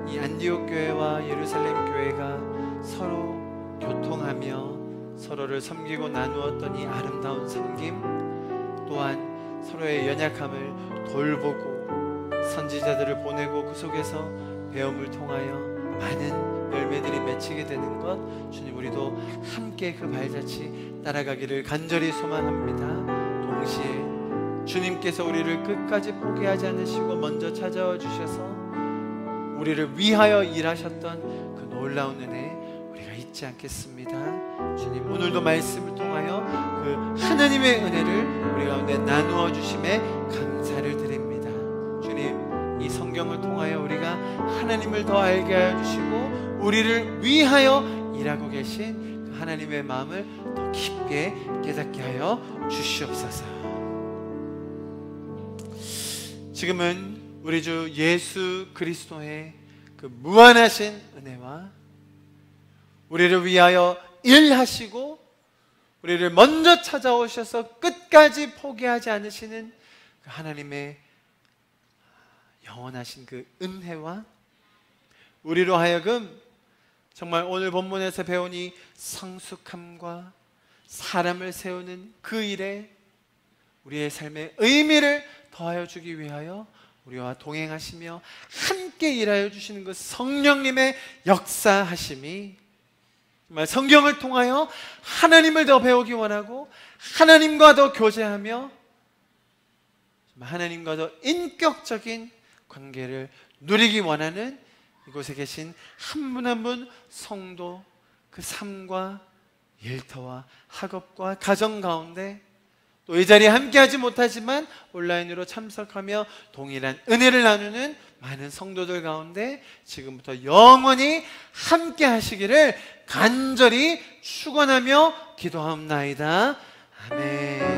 A: 이 안디옥 교회와 예루살렘 교회가 서로 교통하며 서로를 섬기고 나누었던 이 아름다운 섬김, 또한 서로의 연약함을 돌보고 선지자들을 보내고 그 속에서 배움을 통하여 많은 열매들이 맺히게 되는 것, 주님, 우리도 함께 그 발자취 따라가기를 간절히 소망합니다. 동시에 주님께서 우리를 끝까지 포기하지 않으시고 먼저 찾아와 주셔서 우리를 위하여 일하셨던 그 놀라운 은혜 우리가 잊지 않겠습니다. 주님, 오늘도 말씀을 통하여 그 하나님의 은혜를 우리 가운데 나누어 주심에 감사를 드립니다. 주님, 이 성경을 통하여 우리가 하나님을 더 알게 하여 주시고 우리를 위하여 일하고 계신 그 하나님의 마음을 더 깊게 깨닫게 하여 주시옵소서. 지금은 우리 주 예수 그리스도의 그 무한하신 은혜와 우리를 위하여 일하시고 우리를 먼저 찾아오셔서 끝까지 포기하지 않으시는 그 하나님의 영원하신 그 은혜와 우리로 하여금 정말 오늘 본문에서 배운 이 성숙함과 사람을 세우는 그 일에 우리의 삶의 의미를 더하여 주기 위하여 우리와 동행하시며 함께 일하여 주시는 그 성령님의 역사하심이 정말 성경을 통하여 하나님을 더 배우기 원하고 하나님과 더 교제하며 하나님과 더 인격적인 관계를 누리기 원하는 이곳에 계신 한 분 한 분 성도, 그 삶과 일터와 학업과 가정 가운데 또 이 자리에 함께하지 못하지만 온라인으로 참석하며 동일한 은혜를 나누는 많은 성도들 가운데 지금부터 영원히 함께 하시기를 간절히 축원하며 기도하옵나이다. 아멘.